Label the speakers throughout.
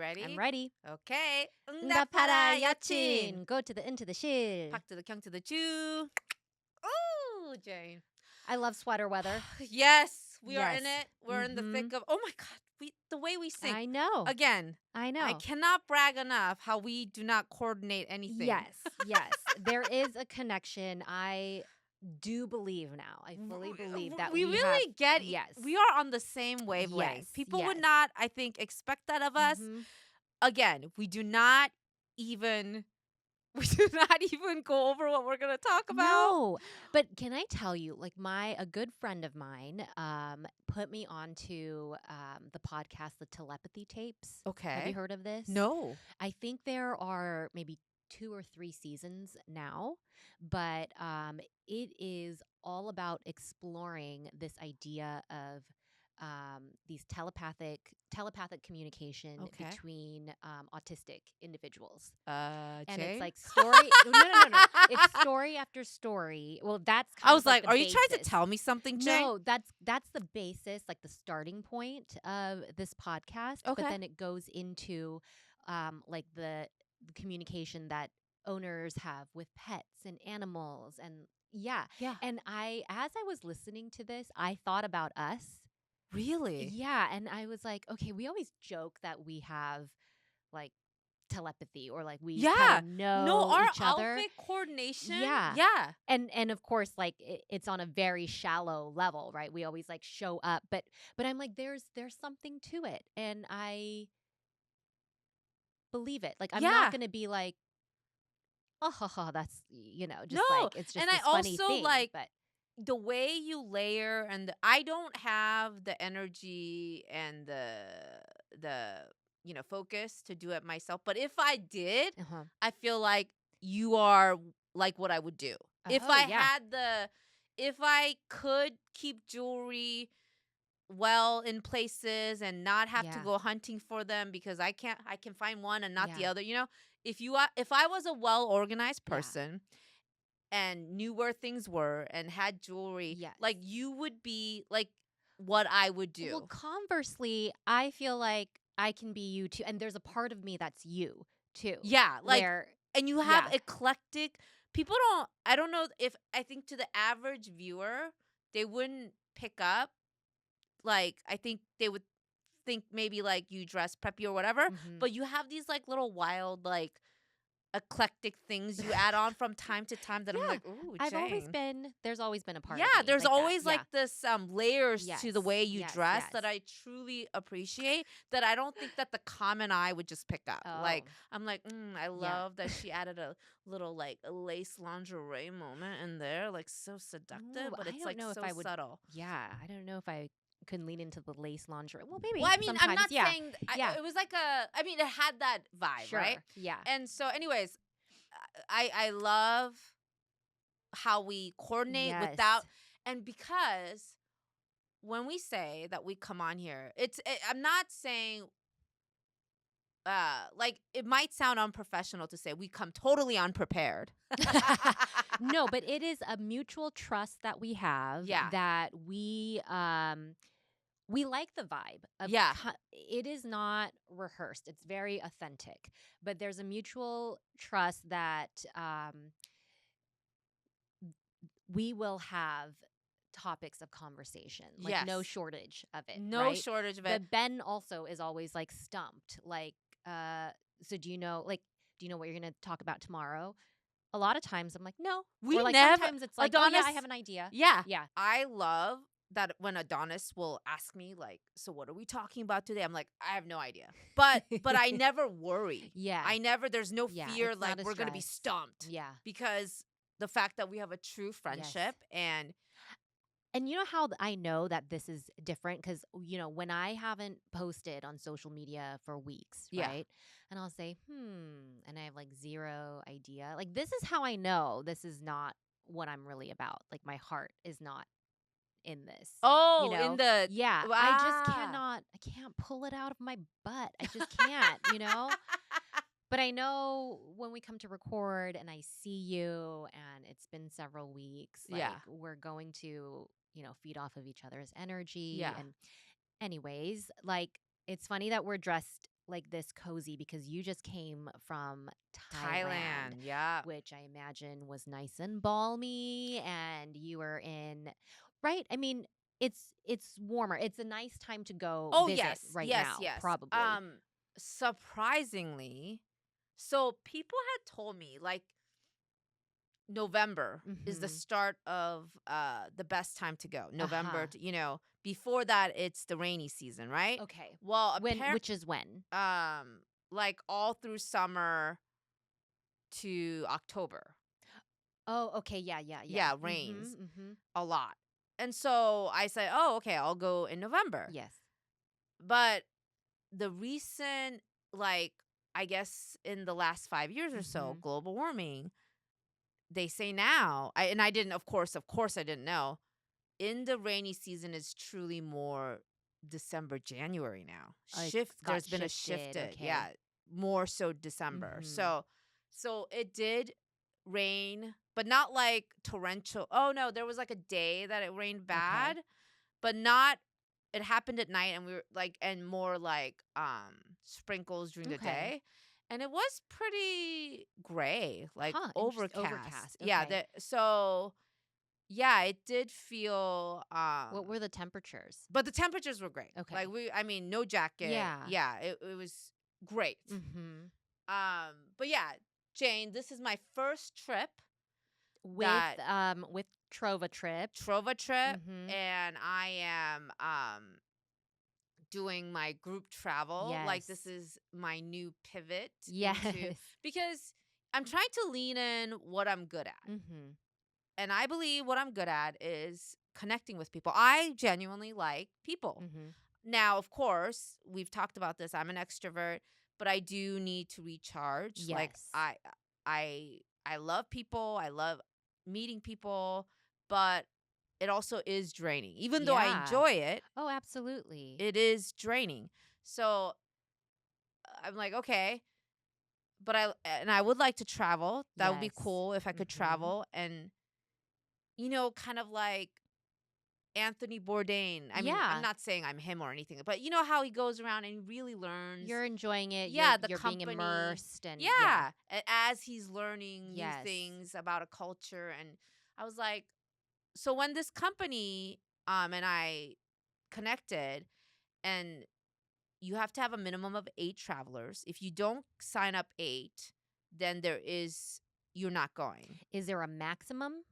Speaker 1: ready?
Speaker 2: I'm ready.
Speaker 1: Okay.
Speaker 2: 응답하라 여친. Go to the into the shil.
Speaker 1: Pak to the kyung to the chu. Oh, Jane.
Speaker 2: I love sweater weather.
Speaker 1: Yes, we are in
Speaker 2: Yes.
Speaker 1: it. We're in the thick of. Oh my God, the way we sing.
Speaker 2: I know.
Speaker 1: Again,
Speaker 2: I know.
Speaker 1: I cannot brag enough how we do not coordinate anything.
Speaker 2: Yes. There is a connection. I do believe now. I fully believe that
Speaker 1: we really
Speaker 2: have,
Speaker 1: get.
Speaker 2: yes.
Speaker 1: We are on the same wavelength.
Speaker 2: Yes,
Speaker 1: People would
Speaker 2: yes.
Speaker 1: not, I think, expect that of us.
Speaker 2: Mhm.
Speaker 1: Again, we do not even go over what we're gonna talk about.
Speaker 2: No, but can I tell you, like a good friend of mine, put me onto the podcast, the Telepathy Tapes.
Speaker 1: Okay.
Speaker 2: Have you heard of this?
Speaker 1: No.
Speaker 2: I think there are maybe 2 or 3 seasons now, but it is all about exploring this idea of these telepathic communication
Speaker 1: Okay.
Speaker 2: between autistic individuals.
Speaker 1: Jane?
Speaker 2: And it's like story. No. It's story after story. Well, that's kind
Speaker 1: I was
Speaker 2: of
Speaker 1: like,
Speaker 2: the
Speaker 1: are you trying to
Speaker 2: basis.
Speaker 1: tell me something, Jane?
Speaker 2: No, that's the basis, like the starting point of this podcast.
Speaker 1: Okay.
Speaker 2: But then it goes into like the communication that owners have with pets and animals, and yeah. And as I was listening to this, I thought about us.
Speaker 1: Really?
Speaker 2: Yeah, and I was like, okay, we always joke that we have like telepathy, or like we kind of know
Speaker 1: our
Speaker 2: each other.
Speaker 1: outfit coordination.
Speaker 2: Yeah.
Speaker 1: Yeah.
Speaker 2: And of course, like it's on a very shallow level, right? We always like show up, but I'm like, there's something to it, and I believe it. Like I'm not gonna be like, oh, that's just like it's just
Speaker 1: and
Speaker 2: this
Speaker 1: I
Speaker 2: funny
Speaker 1: also
Speaker 2: thing.
Speaker 1: like
Speaker 2: but
Speaker 1: the way you layer, and I don't have the energy and the focus to do it myself. But if I did, I feel like you are like what I would do. If I could keep jewelry well in places and not have to go hunting for them, because I can find one and not the other. If I was a well organized person and knew where things were and had jewelry, like you would be like what I would do.
Speaker 2: Well, conversely, I feel like I can be you too, and there's a part of me that's you too.
Speaker 1: Yeah, like and you have
Speaker 2: Yeah.
Speaker 1: eclectic. People I don't know if, I think to the average viewer, they wouldn't pick up. Like, I think they would think maybe like you dress preppy or whatever, but you have these like little wild, like eclectic things you add on from time to time that I'm like, ooh, Jane.
Speaker 2: There's always been a part of me
Speaker 1: there's
Speaker 2: like
Speaker 1: always
Speaker 2: that.
Speaker 1: like this layers to the way you dress
Speaker 2: yes.
Speaker 1: that I truly appreciate, that I don't think that the common eye would just pick up. Like, I'm like, I love that she added a little like a lace lingerie moment in there, like so seductive, but it's like so subtle.
Speaker 2: Yeah, I don't know if I could lean into the lace lingerie. Well, maybe.
Speaker 1: Well, I mean, I'm not saying.
Speaker 2: Yeah.
Speaker 1: It was like it had that vibe, right?
Speaker 2: Yeah.
Speaker 1: And so, anyways, I love how we coordinate without, and because when we say that we come on here, I'm not saying. Like, it might sound unprofessional to say we come totally unprepared.
Speaker 2: No, but it is a mutual trust that we have.
Speaker 1: Yeah.
Speaker 2: That we like the vibe of it is not rehearsed. It's very authentic. But there's a mutual trust that we will have topics of conversation. Like no shortage of it.
Speaker 1: No shortage of it.
Speaker 2: But Ben also is always like stumped. Like, so do you know what you're gonna talk about tomorrow? A lot of times I'm like, no.
Speaker 1: We
Speaker 2: or like
Speaker 1: never.
Speaker 2: Sometimes it's like,
Speaker 1: Adonis,
Speaker 2: I have an idea.
Speaker 1: Yeah.
Speaker 2: Yeah.
Speaker 1: I love that when Adonis will ask me like, so what are we talking about today? I'm like, I have no idea. But I never worry.
Speaker 2: Yeah.
Speaker 1: There's no fear like we're gonna be stumped.
Speaker 2: Yeah.
Speaker 1: Because the fact that we have a true friendship and
Speaker 2: you know how I know that this is different? Because, when I haven't posted on social media for weeks, right? And I'll say, and I have like zero idea. Like, this is how I know this is not what I'm really about. Like, my heart is not in this.
Speaker 1: Oh, in the...
Speaker 2: Yeah.
Speaker 1: Wow.
Speaker 2: I can't pull it out of my butt. I just can't, But I know when we come to record and I see you and it's been several weeks, like we're going to, feed off of each other's energy.
Speaker 1: Yeah.
Speaker 2: And anyways, like, it's funny that we're dressed like this cozy because you just came from Thailand,
Speaker 1: Thailand, yeah.
Speaker 2: which I imagine was nice and balmy, and you were in, right? I mean, it's warmer. It's a nice time to go
Speaker 1: Oh,
Speaker 2: visit
Speaker 1: yes,
Speaker 2: right
Speaker 1: yes,
Speaker 2: now,
Speaker 1: yes.
Speaker 2: probably.
Speaker 1: Surprisingly, so people had told me like November is the
Speaker 2: Mhm.
Speaker 1: start of the best time to go. November,
Speaker 2: Uh-huh.
Speaker 1: to, before that it's the rainy season, right?
Speaker 2: Okay.
Speaker 1: Well,
Speaker 2: Which is when?
Speaker 1: like all through summer to October.
Speaker 2: Oh, okay. Yeah, yeah, yeah.
Speaker 1: Yeah,
Speaker 2: Mhm.
Speaker 1: rains
Speaker 2: Mhm.
Speaker 1: a lot. And so I said, "Oh, okay, I'll go in November."
Speaker 2: Yes.
Speaker 1: But the recent, like, I guess in the last 5 years or so,
Speaker 2: Mhm.
Speaker 1: global warming, they say now, and I didn't, of course I didn't know, in the rainy season is truly more December, January now.
Speaker 2: Got
Speaker 1: There's been a
Speaker 2: shifted.
Speaker 1: shifted, yeah,
Speaker 2: Okay.
Speaker 1: more so December.
Speaker 2: Mhm.
Speaker 1: So it did rain, but not like torrential. Oh no, there was like a day that it rained bad,
Speaker 2: Okay.
Speaker 1: but not, it happened at night and we were like, and more like sprinkles during the
Speaker 2: Okay.
Speaker 1: day. And it was pretty gray, like
Speaker 2: Huh,
Speaker 1: overcast.
Speaker 2: overcast.
Speaker 1: Yeah,
Speaker 2: Okay.
Speaker 1: so yeah, it did feel
Speaker 2: What were the temperatures?
Speaker 1: but the temperatures were great. Like
Speaker 2: Okay.
Speaker 1: I mean, no jacket.
Speaker 2: Yeah.
Speaker 1: Yeah, it was great.
Speaker 2: Mhm.
Speaker 1: But yeah, Jane, this is my first trip,
Speaker 2: With
Speaker 1: that
Speaker 2: with Trova trip.
Speaker 1: Trova trip,
Speaker 2: Mhm.
Speaker 1: and I am doing my group travel. Like this
Speaker 2: Yes.
Speaker 1: is my new pivot into,
Speaker 2: Yes.
Speaker 1: because I'm trying to lean in what I'm good at.
Speaker 2: Mhm.
Speaker 1: And I believe what I'm good at is connecting with people. I genuinely like people.
Speaker 2: Mhm.
Speaker 1: Now, of course, we've talked about this. I'm an extrovert, but I do need to recharge. Like
Speaker 2: Yes.
Speaker 1: I love people. I love meeting people, but it also is draining. Even though I
Speaker 2: Yeah.
Speaker 1: enjoy it,
Speaker 2: Oh, absolutely.
Speaker 1: it is draining. So I'm like, okay, but I would like to travel. That would be
Speaker 2: Yes.
Speaker 1: cool if I could
Speaker 2: Mhm.
Speaker 1: travel and kind of like Anthony Bourdain. I mean, I'm
Speaker 2: Yeah.
Speaker 1: not saying I'm him or anything, but you know how he goes around and he really learns,
Speaker 2: You're enjoying it.
Speaker 1: yeah, the
Speaker 2: You're being
Speaker 1: company.
Speaker 2: immersed and yeah.
Speaker 1: Yeah, as he's learning new
Speaker 2: Yes.
Speaker 1: things about a culture. And I was like, so when this company and I connected, and you have to have a minimum of 8 travelers. If you don't sign up 8, then you're not going.
Speaker 2: Is there a maximum?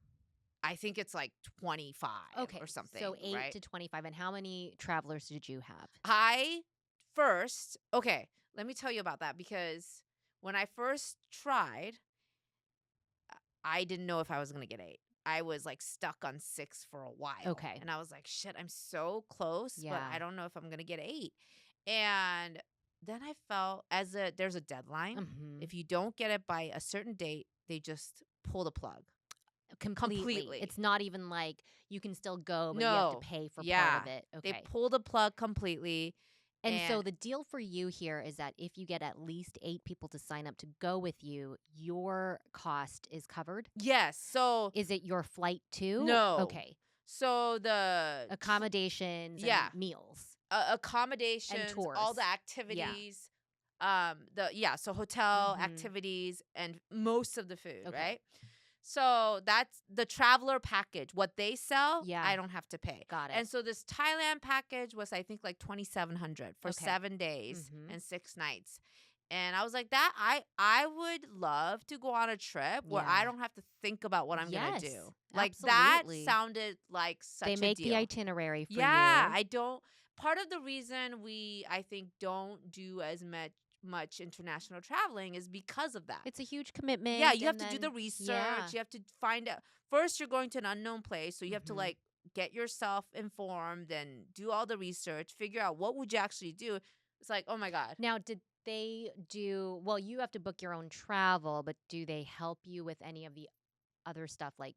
Speaker 1: I think it's like 25 or
Speaker 2: Okay.
Speaker 1: something,
Speaker 2: So 8
Speaker 1: right?
Speaker 2: to 25. And how many travelers did you have?
Speaker 1: I first, okay, let me tell you about that, because when I first tried, I didn't know if I was going to get 8. I was like stuck on 6 for a while.
Speaker 2: Okay.
Speaker 1: And I was like, shit, I'm so close, but
Speaker 2: Yeah.
Speaker 1: I don't know if I'm going to get 8. And then I felt, there's a deadline.
Speaker 2: Mhm.
Speaker 1: If you don't get it by a certain date, they just pull the plug
Speaker 2: Completely.
Speaker 1: completely.
Speaker 2: It's not even like you can still go, but you have to
Speaker 1: No.
Speaker 2: pay for part
Speaker 1: Yeah.
Speaker 2: of it.
Speaker 1: They
Speaker 2: Okay.
Speaker 1: pull the plug completely.
Speaker 2: And so
Speaker 1: And
Speaker 2: the deal for you here is that if you get at least 8 people to sign up to go with you, your cost is covered.
Speaker 1: yes, so
Speaker 2: Is it your flight too?
Speaker 1: no.
Speaker 2: Okay.
Speaker 1: So
Speaker 2: Accommodations
Speaker 1: yeah,
Speaker 2: and meals and
Speaker 1: accommodations, all
Speaker 2: tours.
Speaker 1: the
Speaker 2: Yeah.
Speaker 1: activities, so hotel
Speaker 2: Mhm.
Speaker 1: activities and most of the food,
Speaker 2: Okay.
Speaker 1: right? So that's the traveler package. What they sell,
Speaker 2: Yeah.
Speaker 1: I don't have to pay.
Speaker 2: Got it.
Speaker 1: And so this Thailand package was, I think, like 2,700 for
Speaker 2: Okay.
Speaker 1: 7 days
Speaker 2: Mhm.
Speaker 1: and 6 nights. And I was like, that I would love to go on a trip where I
Speaker 2: Yeah.
Speaker 1: don't have to think about what I'm gonna
Speaker 2: Yes.
Speaker 1: do. Like that
Speaker 2: Absolutely.
Speaker 1: sounded like
Speaker 2: They
Speaker 1: such a
Speaker 2: make the
Speaker 1: deal.
Speaker 2: itinerary for
Speaker 1: Yeah,
Speaker 2: you.
Speaker 1: I don't. Part of the reason I think, don't do as much international traveling is because of that.
Speaker 2: It's a huge
Speaker 1: Yeah,
Speaker 2: commitment
Speaker 1: you have
Speaker 2: and
Speaker 1: to do the
Speaker 2: then
Speaker 1: research.
Speaker 2: yeah.
Speaker 1: You have to find out. First, you're going to an unknown place, so you have to
Speaker 2: Mhm.
Speaker 1: like get yourself informed and do all the research, figure out what would you actually do. It's like, oh my God.
Speaker 2: Now, did they do well, you have to book your own travel, but do they help you with any of the other stuff like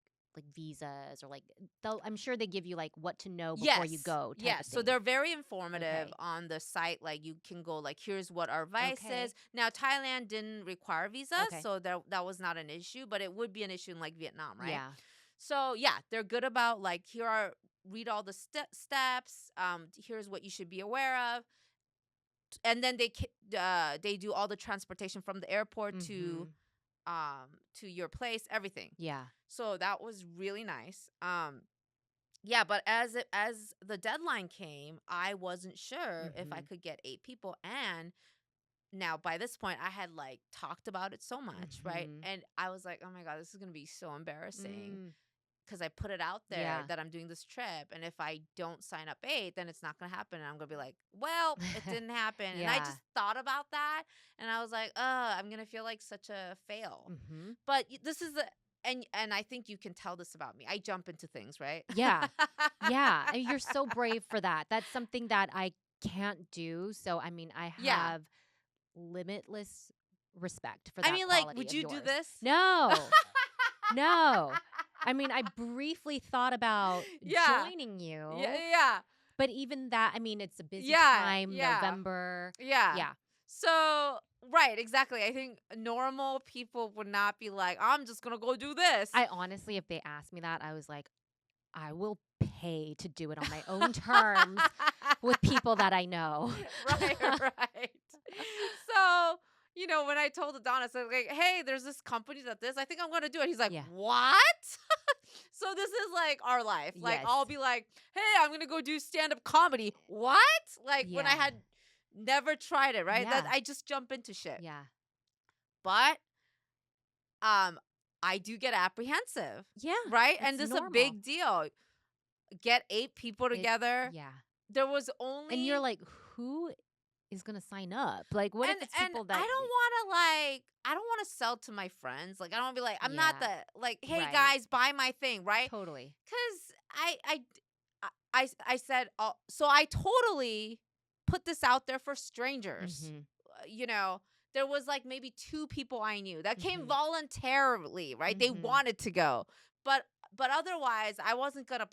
Speaker 2: visas or like they'll I'm sure they give you like what to know before you
Speaker 1: Yes.
Speaker 2: go type of
Speaker 1: Yes. So
Speaker 2: thing.
Speaker 1: they're very informative
Speaker 2: Okay.
Speaker 1: on the site. Like you can go like, here's what our vice is.
Speaker 2: Okay.
Speaker 1: Now Thailand didn't require visas,
Speaker 2: Okay.
Speaker 1: so that was not an issue, but it would be an issue in like Vietnam, right?
Speaker 2: Yeah.
Speaker 1: So yeah, they're good about like, read all the steps. Here's what you should be aware of. and then they do all the transportation from the airport to your place, everything.
Speaker 2: Yeah.
Speaker 1: So that was really nice. Yeah, but as the deadline came, I wasn't sure if I could get 8 people. And now by this point I had like talked about it so much, right? And I was like, oh my God, this is gonna be so embarrassing because I put it out there
Speaker 2: Yeah.
Speaker 1: that I'm doing this trip, and if I don't sign up 8, then it's not gonna happen, and I'm gonna be like, well, it didn't happen. And I
Speaker 2: Yeah.
Speaker 1: just thought about that, and I was like, I'm gonna feel like such a fail. But this is and I think you can tell this about me. I jump into things, right?
Speaker 2: Yeah. Yeah. And you're so brave for that. That's something that I can't do. So, I mean, I
Speaker 1: Yeah.
Speaker 2: have limitless respect for
Speaker 1: I
Speaker 2: that
Speaker 1: mean, like,
Speaker 2: quality
Speaker 1: would
Speaker 2: of
Speaker 1: you do
Speaker 2: yours.
Speaker 1: this?
Speaker 2: No. No. I mean, I briefly thought about
Speaker 1: Yeah.
Speaker 2: joining you.
Speaker 1: Yeah.
Speaker 2: But even that, I mean, it's a busy
Speaker 1: Yeah.
Speaker 2: time,
Speaker 1: Yeah.
Speaker 2: November.
Speaker 1: Yeah.
Speaker 2: Yeah.
Speaker 1: So, right, exactly. I think normal people would not be like, I'm just going to go do this.
Speaker 2: I honestly, if they asked me that, I was like, I will pay to do it on my own terms with people that I know.
Speaker 1: Right, right. So, when I told Adonis, I was like, hey, there's this company that this, I think I'm going to do it. He's like,
Speaker 2: Yeah.
Speaker 1: what? So this is like our life. Like,
Speaker 2: Yes.
Speaker 1: I'll be like, hey, I'm going to go do stand-up comedy. What? Like when I
Speaker 2: Yeah.
Speaker 1: had never tried it, right? That
Speaker 2: Yeah.
Speaker 1: I just jump into shit.
Speaker 2: Yeah.
Speaker 1: But I do get apprehensive.
Speaker 2: Yeah.
Speaker 1: Right?
Speaker 2: It's
Speaker 1: And this is a
Speaker 2: normal.
Speaker 1: big deal. Get 8 people together.
Speaker 2: Yeah.
Speaker 1: There was only
Speaker 2: And you're like, who is going to sign up? Like, what if it's people that
Speaker 1: I don't want to sell to my friends. Like, I don't want to be like, I'm not
Speaker 2: Yeah.
Speaker 1: the like, hey
Speaker 2: Right.
Speaker 1: guys, buy my thing, right?
Speaker 2: Totally.
Speaker 1: Because I said, so I totally put this out there for strangers. There was like maybe 2 people I knew that came voluntarily, right? They wanted to go, but otherwise, I wasn't gonna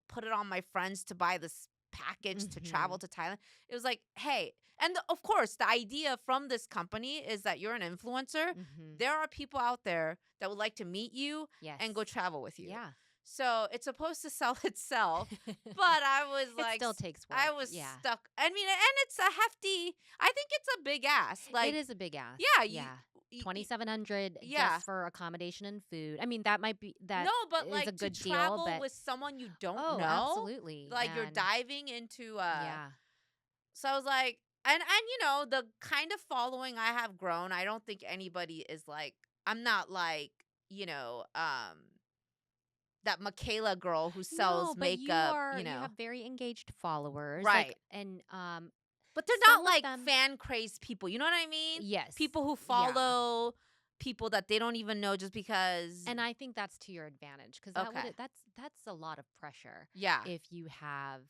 Speaker 1: put it on my friends to buy this package to travel to Thailand. It was like, hey, and of course, the idea from this company is that you're an influencer. There are people out there that would like to meet you
Speaker 2: Yes.
Speaker 1: and go travel with you.
Speaker 2: Yeah.
Speaker 1: So it's supposed to sell itself, but I was like,
Speaker 2: it still takes work.
Speaker 1: I was
Speaker 2: Yeah.
Speaker 1: stuck. I mean, and it's a hefty. I think it's a big ask. Like,
Speaker 2: it is a big ask.
Speaker 1: yeah,
Speaker 2: Yeah. 2,700
Speaker 1: yeah.
Speaker 2: just for accommodation and food. I mean, that might be that.
Speaker 1: No, but
Speaker 2: is
Speaker 1: like
Speaker 2: a good
Speaker 1: to travel
Speaker 2: deal, but
Speaker 1: with someone you don't
Speaker 2: oh,
Speaker 1: know,
Speaker 2: absolutely.
Speaker 1: like you're
Speaker 2: And
Speaker 1: diving into.
Speaker 2: yeah.
Speaker 1: So I was like, and the kind of following I have grown, I don't think anybody is like. I'm not like that Michaela girl who sells
Speaker 2: No, but
Speaker 1: makeup.
Speaker 2: you have very engaged followers,
Speaker 1: Right.
Speaker 2: Like, and
Speaker 1: But they're
Speaker 2: some
Speaker 1: not
Speaker 2: of
Speaker 1: like
Speaker 2: them-
Speaker 1: fan crazed people. You know what I mean?
Speaker 2: yes,
Speaker 1: People who
Speaker 2: Yeah.
Speaker 1: follow people that they don't even know just because.
Speaker 2: And I think that's to your advantage because
Speaker 1: Okay.
Speaker 2: that's a lot of pressure.
Speaker 1: Yeah.
Speaker 2: If you have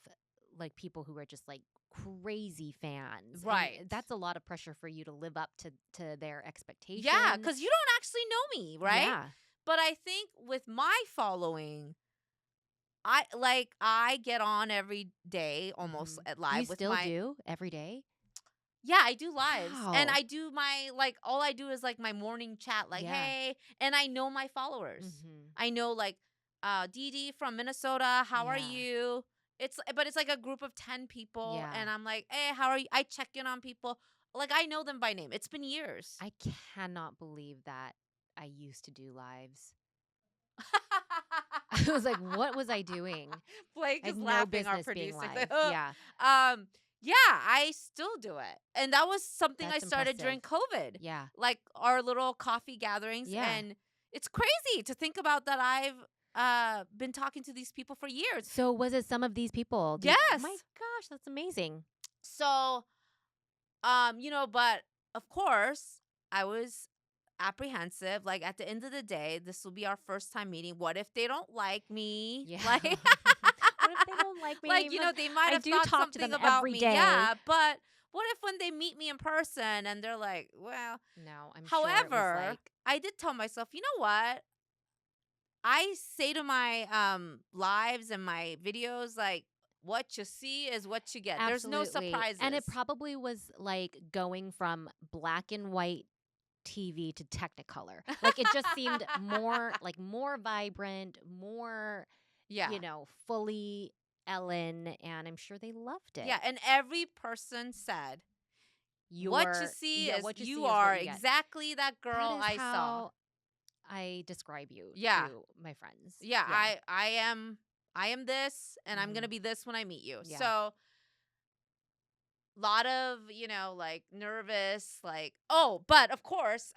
Speaker 2: like people who are just like crazy fans, and
Speaker 1: Right.
Speaker 2: that's a lot of pressure for you to live up to their expectations.
Speaker 1: Yeah, because you don't actually know me, right?
Speaker 2: Yeah.
Speaker 1: But I think with my following, I get on every day almost at live
Speaker 2: You
Speaker 1: with
Speaker 2: still
Speaker 1: my.
Speaker 2: do every day?
Speaker 1: Yeah, I do lives. And
Speaker 2: Wow.
Speaker 1: I do my all I do is like my morning chat, like,
Speaker 2: Yeah.
Speaker 1: hey, and I know my followers.
Speaker 2: Mhm.
Speaker 1: I know like Dee Dee from Minnesota, how are
Speaker 2: Yeah.
Speaker 1: you? But it's like a group of 10 people,
Speaker 2: Yeah.
Speaker 1: and I'm like, hey, how are you? I check in on people. Like I know them by name. It's been years.
Speaker 2: I cannot believe that I used to do lives. I was like, what was I doing?
Speaker 1: Blake
Speaker 2: I
Speaker 1: is
Speaker 2: have no
Speaker 1: laughing, our
Speaker 2: business being
Speaker 1: producer.
Speaker 2: live.
Speaker 1: Like,
Speaker 2: Yeah.
Speaker 1: Yeah, I still do it. And that was something
Speaker 2: That's
Speaker 1: I started during COVID.
Speaker 2: Yeah.
Speaker 1: Like our little coffee gatherings.
Speaker 2: Yeah.
Speaker 1: And it's crazy to think about that I've been talking to these people for years.
Speaker 2: So was it some of these people?
Speaker 1: Yes.
Speaker 2: My gosh, that's amazing.
Speaker 1: So, but of course, I was apprehensive. Like at the end of the day, this will be our first time meeting. What if they don't like me?
Speaker 2: Yeah.
Speaker 1: Like,
Speaker 2: What if they don't like me?
Speaker 1: like they might
Speaker 2: I
Speaker 1: have
Speaker 2: do
Speaker 1: thought
Speaker 2: talk to
Speaker 1: something
Speaker 2: them
Speaker 1: about
Speaker 2: every
Speaker 1: me.
Speaker 2: day.
Speaker 1: Yeah, but what if when they meet me in person and they're like, well,
Speaker 2: No, I'm sure it
Speaker 1: however,
Speaker 2: was like,
Speaker 1: I did tell myself, you know what? I say to my lives and my videos, like, what you see is what you get. There's no
Speaker 2: absolutely.
Speaker 1: surprises.
Speaker 2: And it probably was like going from black and white TV to Technicolor. Like it just seemed more vibrant, more
Speaker 1: yeah.
Speaker 2: fully Ellen, and I'm sure they loved it.
Speaker 1: Yeah, and every person said, What you
Speaker 2: Your
Speaker 1: see
Speaker 2: yeah,
Speaker 1: is
Speaker 2: what you
Speaker 1: you
Speaker 2: see is what
Speaker 1: are
Speaker 2: you get.
Speaker 1: exactly that
Speaker 2: That
Speaker 1: girl
Speaker 2: is
Speaker 1: I saw.
Speaker 2: how I describe you
Speaker 1: Yeah.
Speaker 2: to my friends.
Speaker 1: Yeah,
Speaker 2: Yeah.
Speaker 1: I am this and I'm going to
Speaker 2: Mhm.
Speaker 1: be this when I meet you.
Speaker 2: Yeah.
Speaker 1: So, lot of, like nervous, like, oh, but of course,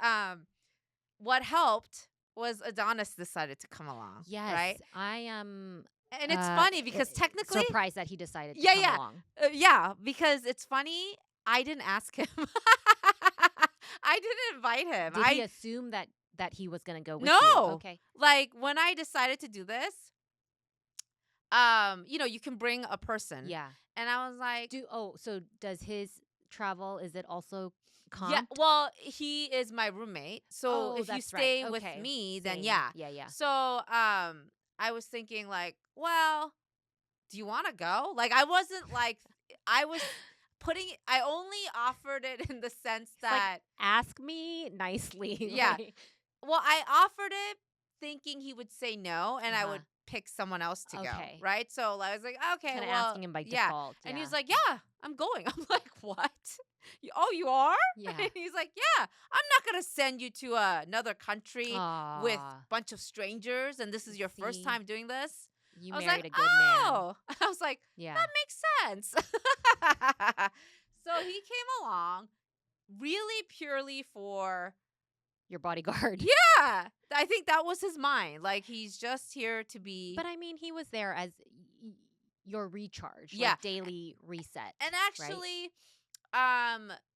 Speaker 1: what helped was Adonis decided to come along,
Speaker 2: Yes,
Speaker 1: right?
Speaker 2: I am
Speaker 1: And it's funny
Speaker 2: i-
Speaker 1: because technically,
Speaker 2: surprised that he decided to
Speaker 1: yeah,
Speaker 2: come
Speaker 1: yeah.
Speaker 2: along.
Speaker 1: Yeah, because it's funny, I didn't ask him. I didn't invite him.
Speaker 2: Did he assume that he was going to go with you?
Speaker 1: No.
Speaker 2: Okay.
Speaker 1: Like when I decided to do this, you can bring a person.
Speaker 2: Yeah.
Speaker 1: And I was like,
Speaker 2: So does his travel, is it also
Speaker 1: yeah,
Speaker 2: comped?
Speaker 1: well, he is my roommate. So
Speaker 2: Oh,
Speaker 1: if you
Speaker 2: that's right.
Speaker 1: stay with
Speaker 2: Okay.
Speaker 1: me, then
Speaker 2: Same.
Speaker 1: yeah.
Speaker 2: Yeah, yeah.
Speaker 1: So I was thinking like, well, do you want to go? Like I wasn't like I was I only offered it in the sense
Speaker 2: It's like,
Speaker 1: that
Speaker 2: ask me nicely.
Speaker 1: yeah.
Speaker 2: Like,
Speaker 1: Well, I offered it thinking he would say no and I
Speaker 2: uh-huh.
Speaker 1: would pick someone else to go,
Speaker 2: Okay.
Speaker 1: right? So I was like, okay,
Speaker 2: Kind of
Speaker 1: well,
Speaker 2: asking him by
Speaker 1: yeah.
Speaker 2: default.
Speaker 1: And he
Speaker 2: Yeah.
Speaker 1: was like, yeah, I'm going. I'm like, what? Oh, you are?
Speaker 2: Yeah.
Speaker 1: And he's like, yeah, I'm not going to send you to another country with a
Speaker 2: Aw.
Speaker 1: bunch of strangers and this is your first
Speaker 2: See,
Speaker 1: time doing this.
Speaker 2: you
Speaker 1: I was like,
Speaker 2: married a good man.
Speaker 1: oh, I was like,
Speaker 2: Yeah.
Speaker 1: that makes sense. So he came along really purely for,
Speaker 2: Your bodyguard.
Speaker 1: yeah, I think that was his mind. Like he's just here to be,
Speaker 2: But I mean, he was there as your recharge,
Speaker 1: yeah.
Speaker 2: like daily reset,
Speaker 1: And
Speaker 2: right?
Speaker 1: actually,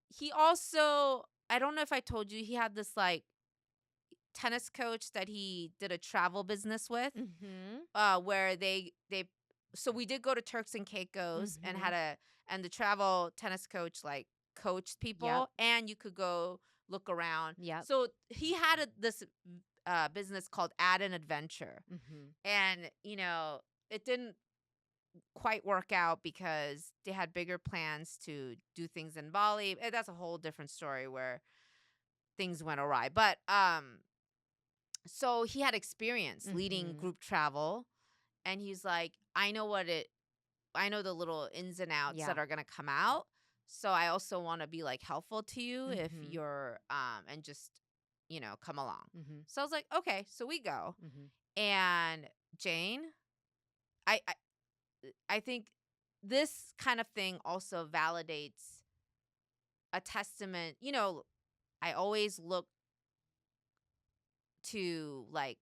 Speaker 1: he also, I don't know if I told you, he had this like tennis coach that he did a travel business with,
Speaker 2: Mm-hmm.
Speaker 1: where they so we did go to Turks and Caicos and
Speaker 2: Mm-hmm.
Speaker 1: and the travel tennis coach like coached
Speaker 2: Yep.
Speaker 1: people and you could go look around.
Speaker 2: Yep.
Speaker 1: So he had this business called Add an Adventure.
Speaker 2: Mm-hmm.
Speaker 1: And, it didn't quite work out because they had bigger plans to do things in Bali. That's a whole different story where things went awry. But so he had experience leading
Speaker 2: Mm-hmm.
Speaker 1: group travel and he's like, I know the little ins and outs
Speaker 2: Yeah.
Speaker 1: that are going to come out. So I also want to be like helpful to you if
Speaker 2: Mm-hmm.
Speaker 1: you're and just, come along.
Speaker 2: Mm-hmm.
Speaker 1: So I was like, okay, so we go.
Speaker 2: Mm-hmm.
Speaker 1: And Jane, I I, I think this kind of thing also validates a testament. I always look to like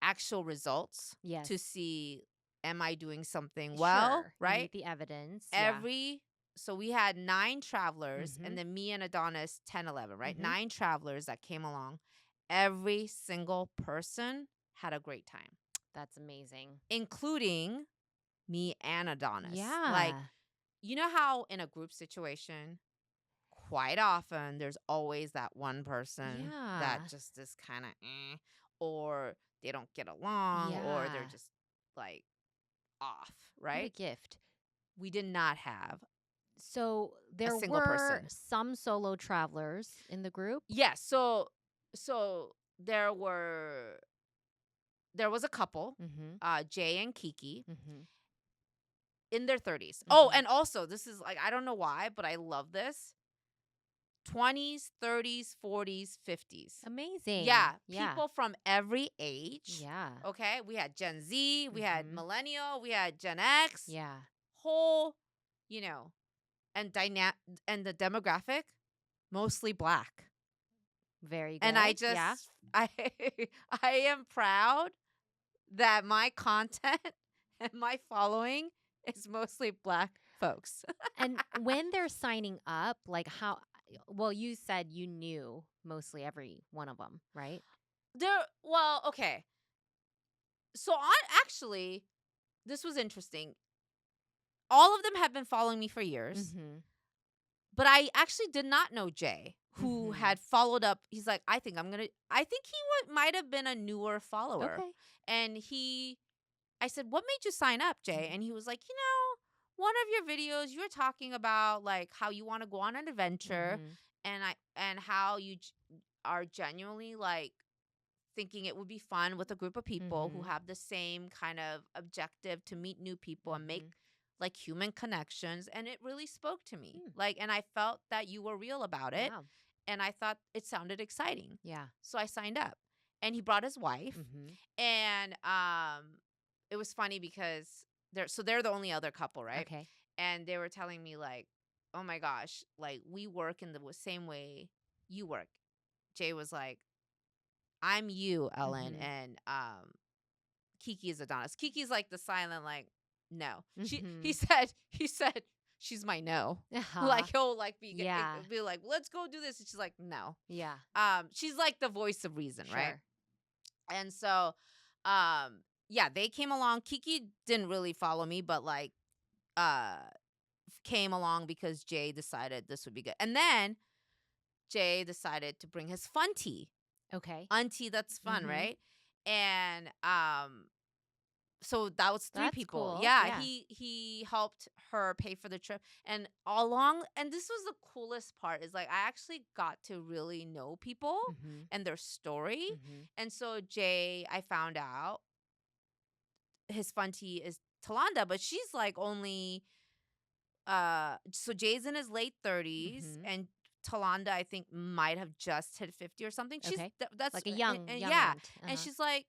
Speaker 1: actual results
Speaker 2: Yes.
Speaker 1: to see, am I doing something well,
Speaker 2: Sure. You
Speaker 1: right?
Speaker 2: need the evidence. Yeah.
Speaker 1: Every So we had 9 travelers
Speaker 2: Mm-hmm.
Speaker 1: and then me and Adonis 10, 11, right?
Speaker 2: Mm-hmm.
Speaker 1: 9 travelers that came along. Every single person had a great time,
Speaker 2: That's amazing.
Speaker 1: including me and Adonis. Like,
Speaker 2: Yeah.
Speaker 1: you know how in a group situation, quite often there's always that one person
Speaker 2: Yeah.
Speaker 1: that just is kind of or they don't get along, or they're
Speaker 2: Yeah.
Speaker 1: just like off,
Speaker 2: What a
Speaker 1: right?
Speaker 2: gift.
Speaker 1: We did not have
Speaker 2: So
Speaker 1: a
Speaker 2: there
Speaker 1: single
Speaker 2: were
Speaker 1: person.
Speaker 2: some solo travelers in the group.
Speaker 1: Yes, so there was a couple,
Speaker 2: Mm-hmm.
Speaker 1: Jay and Kiki,
Speaker 2: Mm-hmm.
Speaker 1: in their 30s. Oh,
Speaker 2: Mm-hmm.
Speaker 1: and also this is like, I don't know why, but I love this. 20s, 30s, 40s, 50s.
Speaker 2: Amazing.
Speaker 1: Yeah,
Speaker 2: Yeah.
Speaker 1: people from every age.
Speaker 2: Yeah.
Speaker 1: Okay, we had Gen Z, we had
Speaker 2: Mm-hmm.
Speaker 1: millennial, we had Gen X,
Speaker 2: Yeah.
Speaker 1: whole, you know, and the demographic mostly black.
Speaker 2: Very
Speaker 1: And I
Speaker 2: good. Yeah.
Speaker 1: just I I am proud that my content and my following is mostly black folks.
Speaker 2: And when they're signing up, like well, you said you knew mostly every one of them, right?
Speaker 1: Well, okay. So actually, this was interesting. All of them have been following me for years,
Speaker 2: Mm-hmm.
Speaker 1: but I actually did not know Jay, who
Speaker 2: Mm-hmm.
Speaker 1: had followed up. He's like, I think he might have been a newer follower.
Speaker 2: Okay.
Speaker 1: And I said, what made you sign up, Jay? And he was like, one of your videos, you were talking about like how you want to go on an adventure
Speaker 2: Mm-hmm.
Speaker 1: and how you are genuinely like thinking it would be fun with a group of people who
Speaker 2: Mm-hmm.
Speaker 1: have the same kind of objective to meet new people and make
Speaker 2: Mm-hmm.
Speaker 1: like human connections, and it really spoke to me.
Speaker 2: Hmm.
Speaker 1: Like, and I felt that you were real about it,
Speaker 2: Wow.
Speaker 1: and I thought it sounded exciting.
Speaker 2: Yeah.
Speaker 1: So I signed up. And he brought his wife,
Speaker 2: Mhm.
Speaker 1: and it was funny because they're the only other couple, right?
Speaker 2: Okay.
Speaker 1: And they were telling me like, "Oh my gosh, like we work in the same way you work." Jay was like, "I'm you, Ellen,
Speaker 2: Mhm.
Speaker 1: and Kiki is Adonis." Kiki's like the silent, like, no. He
Speaker 2: Mhm.
Speaker 1: said she's my no. Like
Speaker 2: Uh-huh.
Speaker 1: he'll like
Speaker 2: Yeah.
Speaker 1: be like, let's go do this, and she's like, no.
Speaker 2: Yeah.
Speaker 1: She's like the voice of reason, right?
Speaker 2: Sure.
Speaker 1: And so, yeah, they came along. Kiki didn't really follow me, but like, uh, came along because Jay decided this would be good. And then Jay decided to bring his funty
Speaker 2: Okay.
Speaker 1: auntie. That's fun,
Speaker 2: Mhm.
Speaker 1: right? And so that was three
Speaker 2: That's
Speaker 1: people.
Speaker 2: cool.
Speaker 1: Yeah,
Speaker 2: Yeah.
Speaker 1: he helped her pay for the trip, and along. And this was the coolest part is like I actually got to really know people
Speaker 2: Mhm.
Speaker 1: and their story.
Speaker 2: Mhm.
Speaker 1: And so Jay, I found out his funty is Talanda, but she's like only so Jay's in his late 30s,
Speaker 2: Mhm.
Speaker 1: and Talanda I think might have just hit 50 or something. She's
Speaker 2: Okay.
Speaker 1: that's
Speaker 2: Like a
Speaker 1: and
Speaker 2: young
Speaker 1: yeah,
Speaker 2: aunt.
Speaker 1: and
Speaker 2: Uh-huh.
Speaker 1: she's like,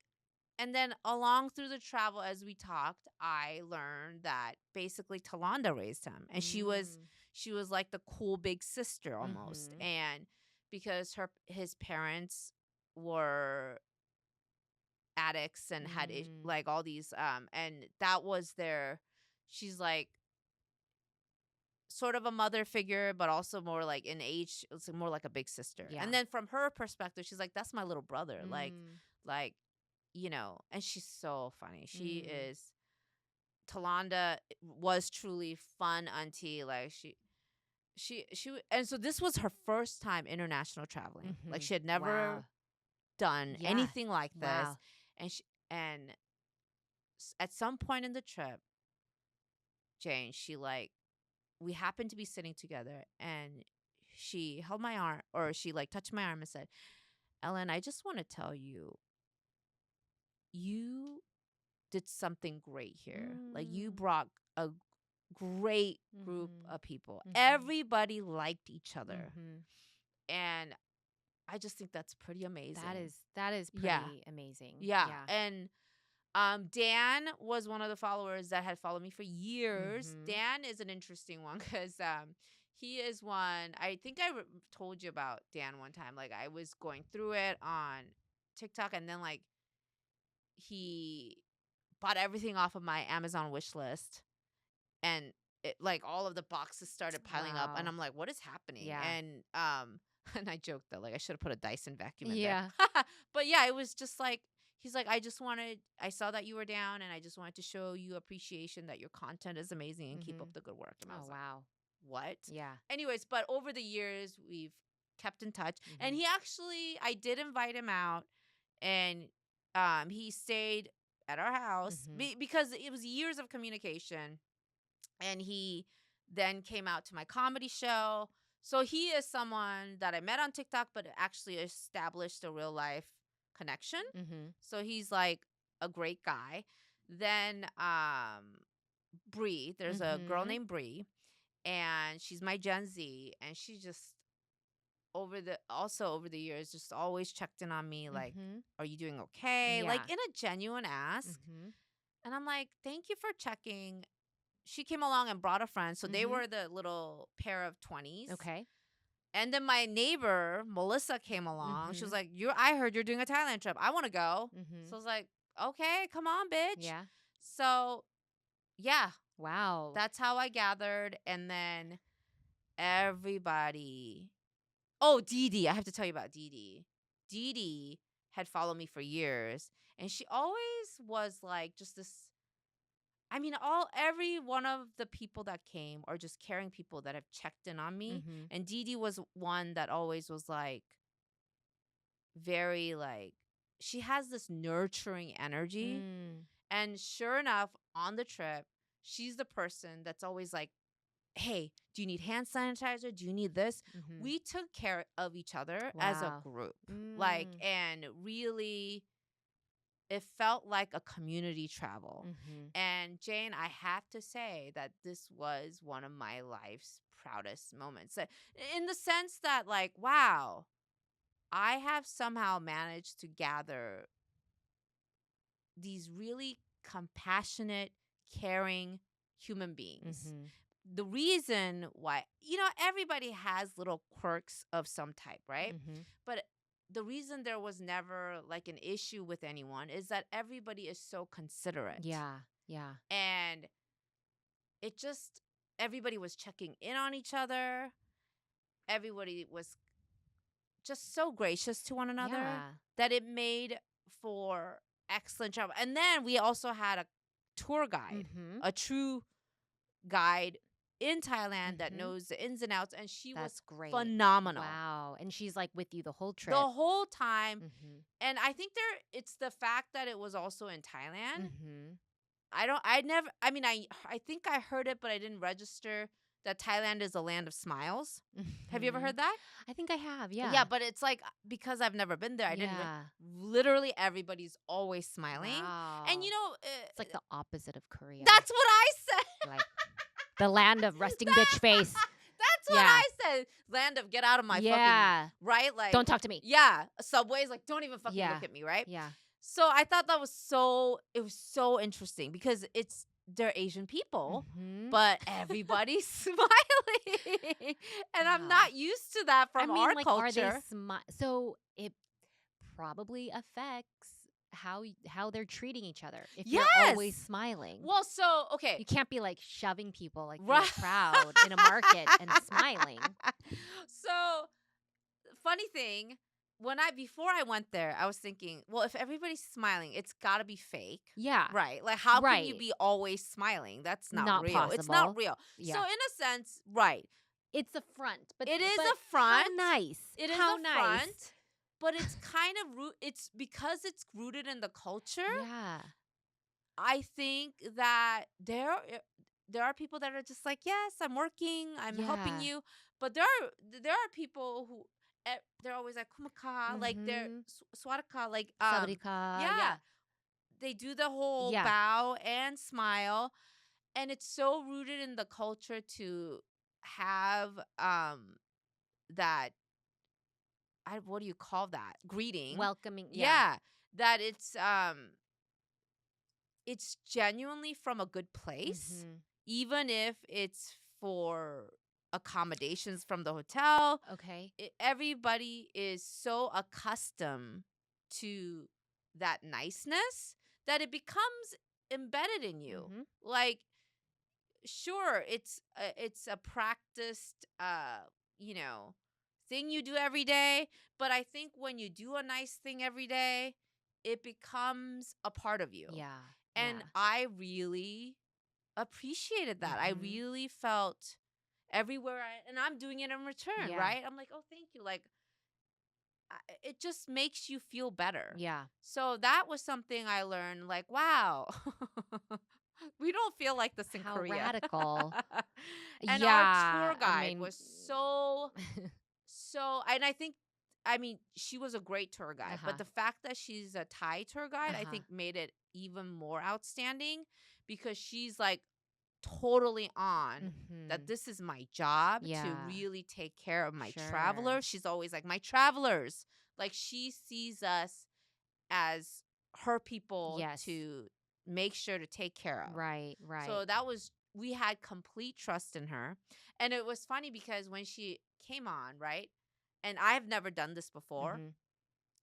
Speaker 1: and then along through the travel as we talked, I learned that basically Talanda raised him, and
Speaker 2: Mm.
Speaker 1: she was like the cool big sister almost.
Speaker 2: Mhm.
Speaker 1: And because his parents were addicts and had
Speaker 2: Mm.
Speaker 1: like all these and that was their, she's like sort of a mother figure, but also more like in age, it's more like a big sister.
Speaker 2: Yeah.
Speaker 1: And then from her perspective, she's like, that's my little brother.
Speaker 2: Mm.
Speaker 1: Like, and she's so funny. She
Speaker 2: Mm.
Speaker 1: is, Talanda was truly fun auntie. Like and so this was her first time international traveling. Like
Speaker 2: Mhm.
Speaker 1: she had never
Speaker 2: Wow.
Speaker 1: done
Speaker 2: Yeah.
Speaker 1: anything like this.
Speaker 2: Wow.
Speaker 1: And and at some point in the trip, Jane, she like, we happened to be sitting together, and she held my arm, or she like touched my arm and said, Ellen, I just want to tell you, you did something great here. Like you
Speaker 2: Mm.
Speaker 1: brought a great group
Speaker 2: Mhm.
Speaker 1: of people.
Speaker 2: Mhm.
Speaker 1: Everybody liked each other.
Speaker 2: Mhm.
Speaker 1: And I just think that's pretty amazing.
Speaker 2: That is
Speaker 1: Yeah.
Speaker 2: pretty amazing.
Speaker 1: Yeah.
Speaker 2: Yeah.
Speaker 1: And Dan was one of the followers that had followed me for years.
Speaker 2: Mhm.
Speaker 1: Dan is an interesting one because he is one. I think I told you about Dan one time. Like I was going through it on TikTok, and then like he bought everything off of my Amazon wish list, and like all of the boxes started piling up, and
Speaker 2: Wow.
Speaker 1: I'm like, what is happening?
Speaker 2: Yeah.
Speaker 1: And and I joked that like I should have put a Dyson vacuum in there.
Speaker 2: Yeah.
Speaker 1: But yeah, it was just like, he's like, I saw that you were down, and I just wanted to show you appreciation that your content is amazing and keep up
Speaker 2: Mhm.
Speaker 1: the good work. And I
Speaker 2: Oh,
Speaker 1: was like,
Speaker 2: wow.
Speaker 1: what?
Speaker 2: Yeah.
Speaker 1: Anyways, but over the years we've kept in touch, and
Speaker 2: Mhm.
Speaker 1: he actually, I did invite him out, and he stayed at our house
Speaker 2: Mhm.
Speaker 1: because it was years of communication, and he then came out to my comedy show. So he is someone that I met on TikTok, but actually established a real life connection.
Speaker 2: Mhm.
Speaker 1: So he's like a great guy. Then Bree, there's a girl
Speaker 2: Mhm.
Speaker 1: named Bree, and she's my Gen Z, and she just over the years just always checked in on me like,
Speaker 2: Mhm.
Speaker 1: are you doing okay? Like
Speaker 2: Yeah.
Speaker 1: in a genuine ask.
Speaker 2: Mhm.
Speaker 1: And I'm like, thank you for checking. She came along and brought a friend. So they
Speaker 2: Mhm.
Speaker 1: were the little pair of 20s.
Speaker 2: Okay.
Speaker 1: And then my neighbor, Melissa, came along. She was
Speaker 2: Mhm.
Speaker 1: like, I heard you're doing a Thailand trip. I want to go. So
Speaker 2: Mhm.
Speaker 1: I was like, okay, come on, bitch.
Speaker 2: Yeah.
Speaker 1: So yeah,
Speaker 2: Wow.
Speaker 1: that's how I gathered. And then everybody. Oh, Dee Dee. I have to tell you about Dee Dee. Dee Dee had followed me for years. And she always was like just this, I mean, every one of the people that came are just caring people that have checked in on me.
Speaker 2: Mhm.
Speaker 1: And Dee Dee was one that always was like very like, she has this nurturing energy.
Speaker 2: Mm.
Speaker 1: And sure enough, on the trip, she's the person that's always like, hey, do you need hand sanitizer? Do you need this?
Speaker 2: Mhm.
Speaker 1: We took care of each other as a
Speaker 2: Wow.
Speaker 1: group. Like,
Speaker 2: Mm.
Speaker 1: and really it felt like a community travel.
Speaker 2: Mhm.
Speaker 1: And Jane, I have to say that this was one of my life's proudest moments. In the sense that, like, wow, I have somehow managed to gather these really compassionate, caring human beings.
Speaker 2: Mhm.
Speaker 1: The reason why, everybody has little quirks of some type, right?
Speaker 2: Mhm.
Speaker 1: But the reason there was never like an issue with anyone is that everybody is so considerate.
Speaker 2: Yeah. Yeah.
Speaker 1: And it just, everybody was checking in on each other. Everybody was just so gracious to one another
Speaker 2: Yeah.
Speaker 1: that it made for excellent travel. And then we also had a tour guide,
Speaker 2: Mhm.
Speaker 1: a true guide in Thailand that
Speaker 2: Mhm.
Speaker 1: knows the ins and outs, and she was
Speaker 2: That's great.
Speaker 1: phenomenal
Speaker 2: Wow. And she's like with you the whole
Speaker 1: the
Speaker 2: trip.
Speaker 1: whole time.
Speaker 2: Mhm.
Speaker 1: And I think it's the fact that it was also in Thailand.
Speaker 2: Mhm.
Speaker 1: I think I heard it, but I didn't register that Thailand is a land of smiles. Have you ever
Speaker 2: Mhm.
Speaker 1: heard that?
Speaker 2: I think I have.
Speaker 1: Yeah,
Speaker 2: Yeah.
Speaker 1: but it's like because I've never been there, I didn't.
Speaker 2: Yeah.
Speaker 1: Literally, everybody's always smiling, and
Speaker 2: Wow. It's like the opposite of Korea.
Speaker 1: that's what I said.
Speaker 2: Like the land of resting bitch face.
Speaker 1: That's what
Speaker 2: Yeah.
Speaker 1: I said. Land of get out of my fucking
Speaker 2: Yeah.
Speaker 1: right, like
Speaker 2: Don't talk to me.
Speaker 1: yeah. Subways, like don't even fucking
Speaker 2: Yeah.
Speaker 1: look at me, right?
Speaker 2: Yeah.
Speaker 1: So I thought that was it was so interesting because they're Asian people,
Speaker 2: Mhm.
Speaker 1: but everybody's smiling, and I'm
Speaker 2: Wow.
Speaker 1: not used to that
Speaker 2: I
Speaker 1: from
Speaker 2: mean,
Speaker 1: our
Speaker 2: like, are they
Speaker 1: culture.
Speaker 2: so it probably affects how they're treating each other if you're always
Speaker 1: Yes.
Speaker 2: smiling.
Speaker 1: Well, so
Speaker 2: You
Speaker 1: okay,
Speaker 2: can't be like shoving people like you're
Speaker 1: right.
Speaker 2: proud in a market and smiling.
Speaker 1: So funny thing, before I went there, I was thinking, well, if everybody's smiling, it's got to be fake.
Speaker 2: Yeah.
Speaker 1: Right. Like how can you
Speaker 2: Right.
Speaker 1: be always smiling? That's not
Speaker 2: Not
Speaker 1: real. It's not
Speaker 2: possible.
Speaker 1: real. So
Speaker 2: Yeah.
Speaker 1: in a sense, right.
Speaker 2: It's a front,
Speaker 1: It is
Speaker 2: but
Speaker 1: a
Speaker 2: how
Speaker 1: front.
Speaker 2: nice.
Speaker 1: It is
Speaker 2: How
Speaker 1: a
Speaker 2: nice.
Speaker 1: front, but it's kind of it's because it's rooted in the culture.
Speaker 2: Yeah.
Speaker 1: I think that there are people that are just like, yes, I'm working, I'm helping
Speaker 2: Yeah.
Speaker 1: you, but there are people who they're always like kumaka, like they're
Speaker 2: Mhm.
Speaker 1: swadaka, like
Speaker 2: Sawadika.
Speaker 1: yeah,
Speaker 2: Yeah.
Speaker 1: they do the whole
Speaker 2: Yeah.
Speaker 1: bow and smile, and it's so rooted in the culture to have that what do you call that greeting?
Speaker 2: Welcoming. Yeah.
Speaker 1: Yeah, that it's genuinely from a good place,
Speaker 2: Mhm.
Speaker 1: even if it's for accommodations from the hotel.
Speaker 2: Okay.
Speaker 1: Everybody is so accustomed to that niceness that it becomes embedded in you.
Speaker 2: Mhm.
Speaker 1: Like, sure, it's a practiced, you know, thing you do every day, but I think when you do a nice thing every day, it becomes a part of you.
Speaker 2: Yeah.
Speaker 1: And
Speaker 2: Yeah.
Speaker 1: I really appreciated that. I
Speaker 2: Mhm.
Speaker 1: really felt and I'm doing it in return,
Speaker 2: Yeah.
Speaker 1: right? I'm like, oh, thank you. Like, it just makes you feel better.
Speaker 2: Yeah.
Speaker 1: So that was something I learned. Like, wow, we don't feel like this in
Speaker 2: How
Speaker 1: Korea.
Speaker 2: radical.
Speaker 1: And our
Speaker 2: Yeah.
Speaker 1: tour
Speaker 2: I
Speaker 1: guide
Speaker 2: mean,
Speaker 1: was and I mean, she was a great tour guide,
Speaker 2: uh-huh.
Speaker 1: but the fact that she's a Thai tour guide, I
Speaker 2: Uh-huh.
Speaker 1: think made it even more outstanding because she's like totally on that
Speaker 2: Mhm.
Speaker 1: this is my job to
Speaker 2: Yeah.
Speaker 1: really take care of my
Speaker 2: Sure.
Speaker 1: travelers. She's always like, my travelers. Like she sees us as her people
Speaker 2: Yes.
Speaker 1: to make sure to take care of.
Speaker 2: Right. Right.
Speaker 1: So we had complete trust in her. And it was funny because when she came on, right? And I've never done this before.
Speaker 2: Mhm.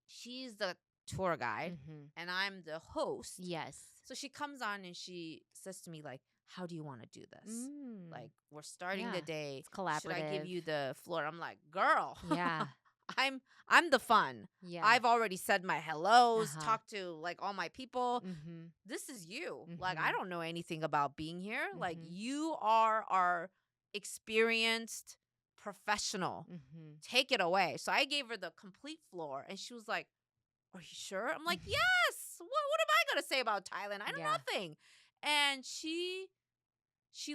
Speaker 1: She's the tour guide
Speaker 2: Mhm.
Speaker 1: and I'm the host.
Speaker 2: Yes.
Speaker 1: So she comes on and she says to me like, "How do you want to do this?
Speaker 2: Mm.
Speaker 1: Like we're starting the
Speaker 2: Yeah.
Speaker 1: day.
Speaker 2: It's
Speaker 1: Should I give
Speaker 2: collaborative.
Speaker 1: you the floor?" I'm like, "Girl,
Speaker 2: Yeah.
Speaker 1: I'm the fun.
Speaker 2: Yeah.
Speaker 1: I've already said my hellos,
Speaker 2: Uh-huh.
Speaker 1: talked to like all my people.
Speaker 2: Mhm.
Speaker 1: This is you. Like I
Speaker 2: Mhm.
Speaker 1: don't know anything about being here. Like
Speaker 2: Mhm.
Speaker 1: you are our experienced professional.
Speaker 2: Mhm.
Speaker 1: Take it away." So I gave her the complete floor and she was like, "Are you sure?" I'm like, "Yes. What am I going to say about Thailand? I know
Speaker 2: Yeah.
Speaker 1: nothing." And she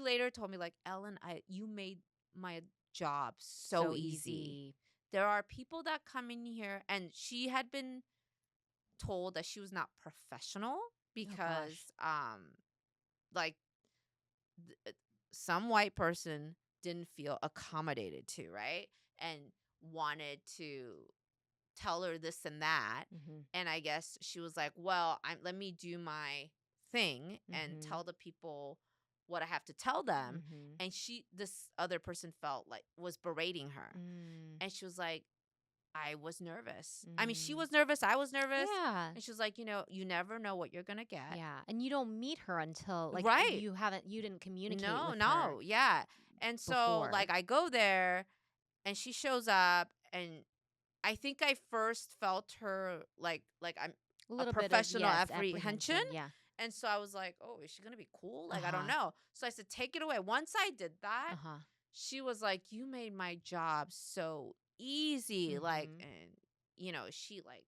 Speaker 1: later told me like, "Ellen, you made my job so
Speaker 2: So
Speaker 1: easy.
Speaker 2: easy.
Speaker 1: There are people that come in here," and she had been told that she was not professional
Speaker 2: Oh
Speaker 1: because
Speaker 2: gosh.
Speaker 1: like th- some white person didn't feel accommodated to, right? And wanted to tell her this and that.
Speaker 2: Mhm.
Speaker 1: And I guess she was like, well, let me do my thing and
Speaker 2: Mhm.
Speaker 1: tell the people what I have to tell them.
Speaker 2: Mhm.
Speaker 1: And this other person felt like was berating her.
Speaker 2: Mm.
Speaker 1: And she was like, I was nervous. I mean, she
Speaker 2: Mm.
Speaker 1: was nervous. I was nervous.
Speaker 2: Yeah.
Speaker 1: And she was like, you never know what you're going to get.
Speaker 2: Yeah. And you don't meet her until like
Speaker 1: Right.
Speaker 2: you didn't communicate
Speaker 1: No,
Speaker 2: with her
Speaker 1: no. Yeah. And so,
Speaker 2: before.
Speaker 1: like, I go there and she shows up, and I think I first felt her like I'm
Speaker 2: A
Speaker 1: a
Speaker 2: little bit of
Speaker 1: professional
Speaker 2: yes,
Speaker 1: apprehension.
Speaker 2: apprehension. Yeah.
Speaker 1: And so I was like, oh, is she gonna be cool? Like, I don't
Speaker 2: Uh-huh.
Speaker 1: know. So I said, take it away. Once I did that,
Speaker 2: Uh-huh.
Speaker 1: she was like, you made my job so easy. Like,
Speaker 2: Mhm.
Speaker 1: and she like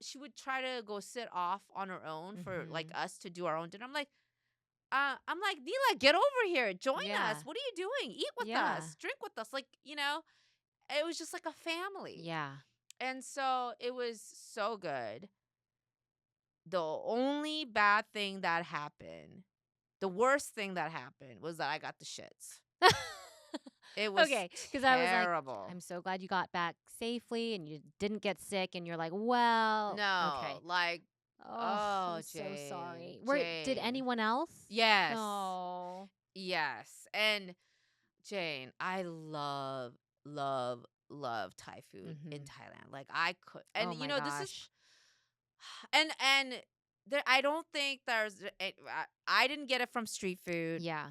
Speaker 1: she would try to go sit off on her own for like
Speaker 2: Mhm.
Speaker 1: us to do our own dinner. I'm like, Neela, get over here. Join us.
Speaker 2: Yeah.
Speaker 1: What are you doing? Eat with
Speaker 2: Yeah.
Speaker 1: us. Drink with us. Like, it was just like a family.
Speaker 2: Yeah.
Speaker 1: And so it was so good. The only bad thing that happened, the worst thing that happened was that I got the shits. It was
Speaker 2: Okay, because I was like,
Speaker 1: terrible.
Speaker 2: I'm so glad you got back safely and you didn't get sick. And you're like, well,
Speaker 1: No,
Speaker 2: okay.
Speaker 1: like,
Speaker 2: Oh, I'm
Speaker 1: oh,
Speaker 2: so
Speaker 1: Jane,
Speaker 2: sorry. Did
Speaker 1: Jane.
Speaker 2: anyone else?
Speaker 1: Yes,
Speaker 2: Oh.
Speaker 1: yes. And Jane, I love Thai food in
Speaker 2: Mm-hmm.
Speaker 1: Thailand. Like I could, and
Speaker 2: Oh my
Speaker 1: this is
Speaker 2: gosh.
Speaker 1: and there, I don't think I didn't get it from street food.
Speaker 2: Yeah.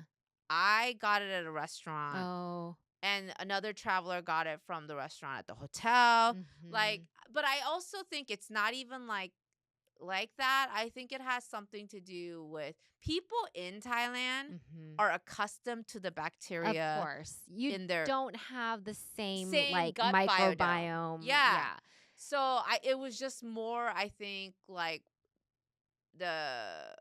Speaker 1: I got it at a restaurant,
Speaker 2: Oh.
Speaker 1: and another traveler got it from the restaurant at the hotel.
Speaker 2: Mm-hmm.
Speaker 1: Like, but I also think it's not even like that. I think it has something to do with people in Thailand
Speaker 2: Mm-hmm.
Speaker 1: are accustomed to the
Speaker 2: Of
Speaker 1: bacteria
Speaker 2: course. You
Speaker 1: in their
Speaker 2: don't have the same
Speaker 1: same
Speaker 2: like
Speaker 1: gut biodome.
Speaker 2: microbiome.
Speaker 1: Yeah.
Speaker 2: Yeah.
Speaker 1: So it was just more, I think, like the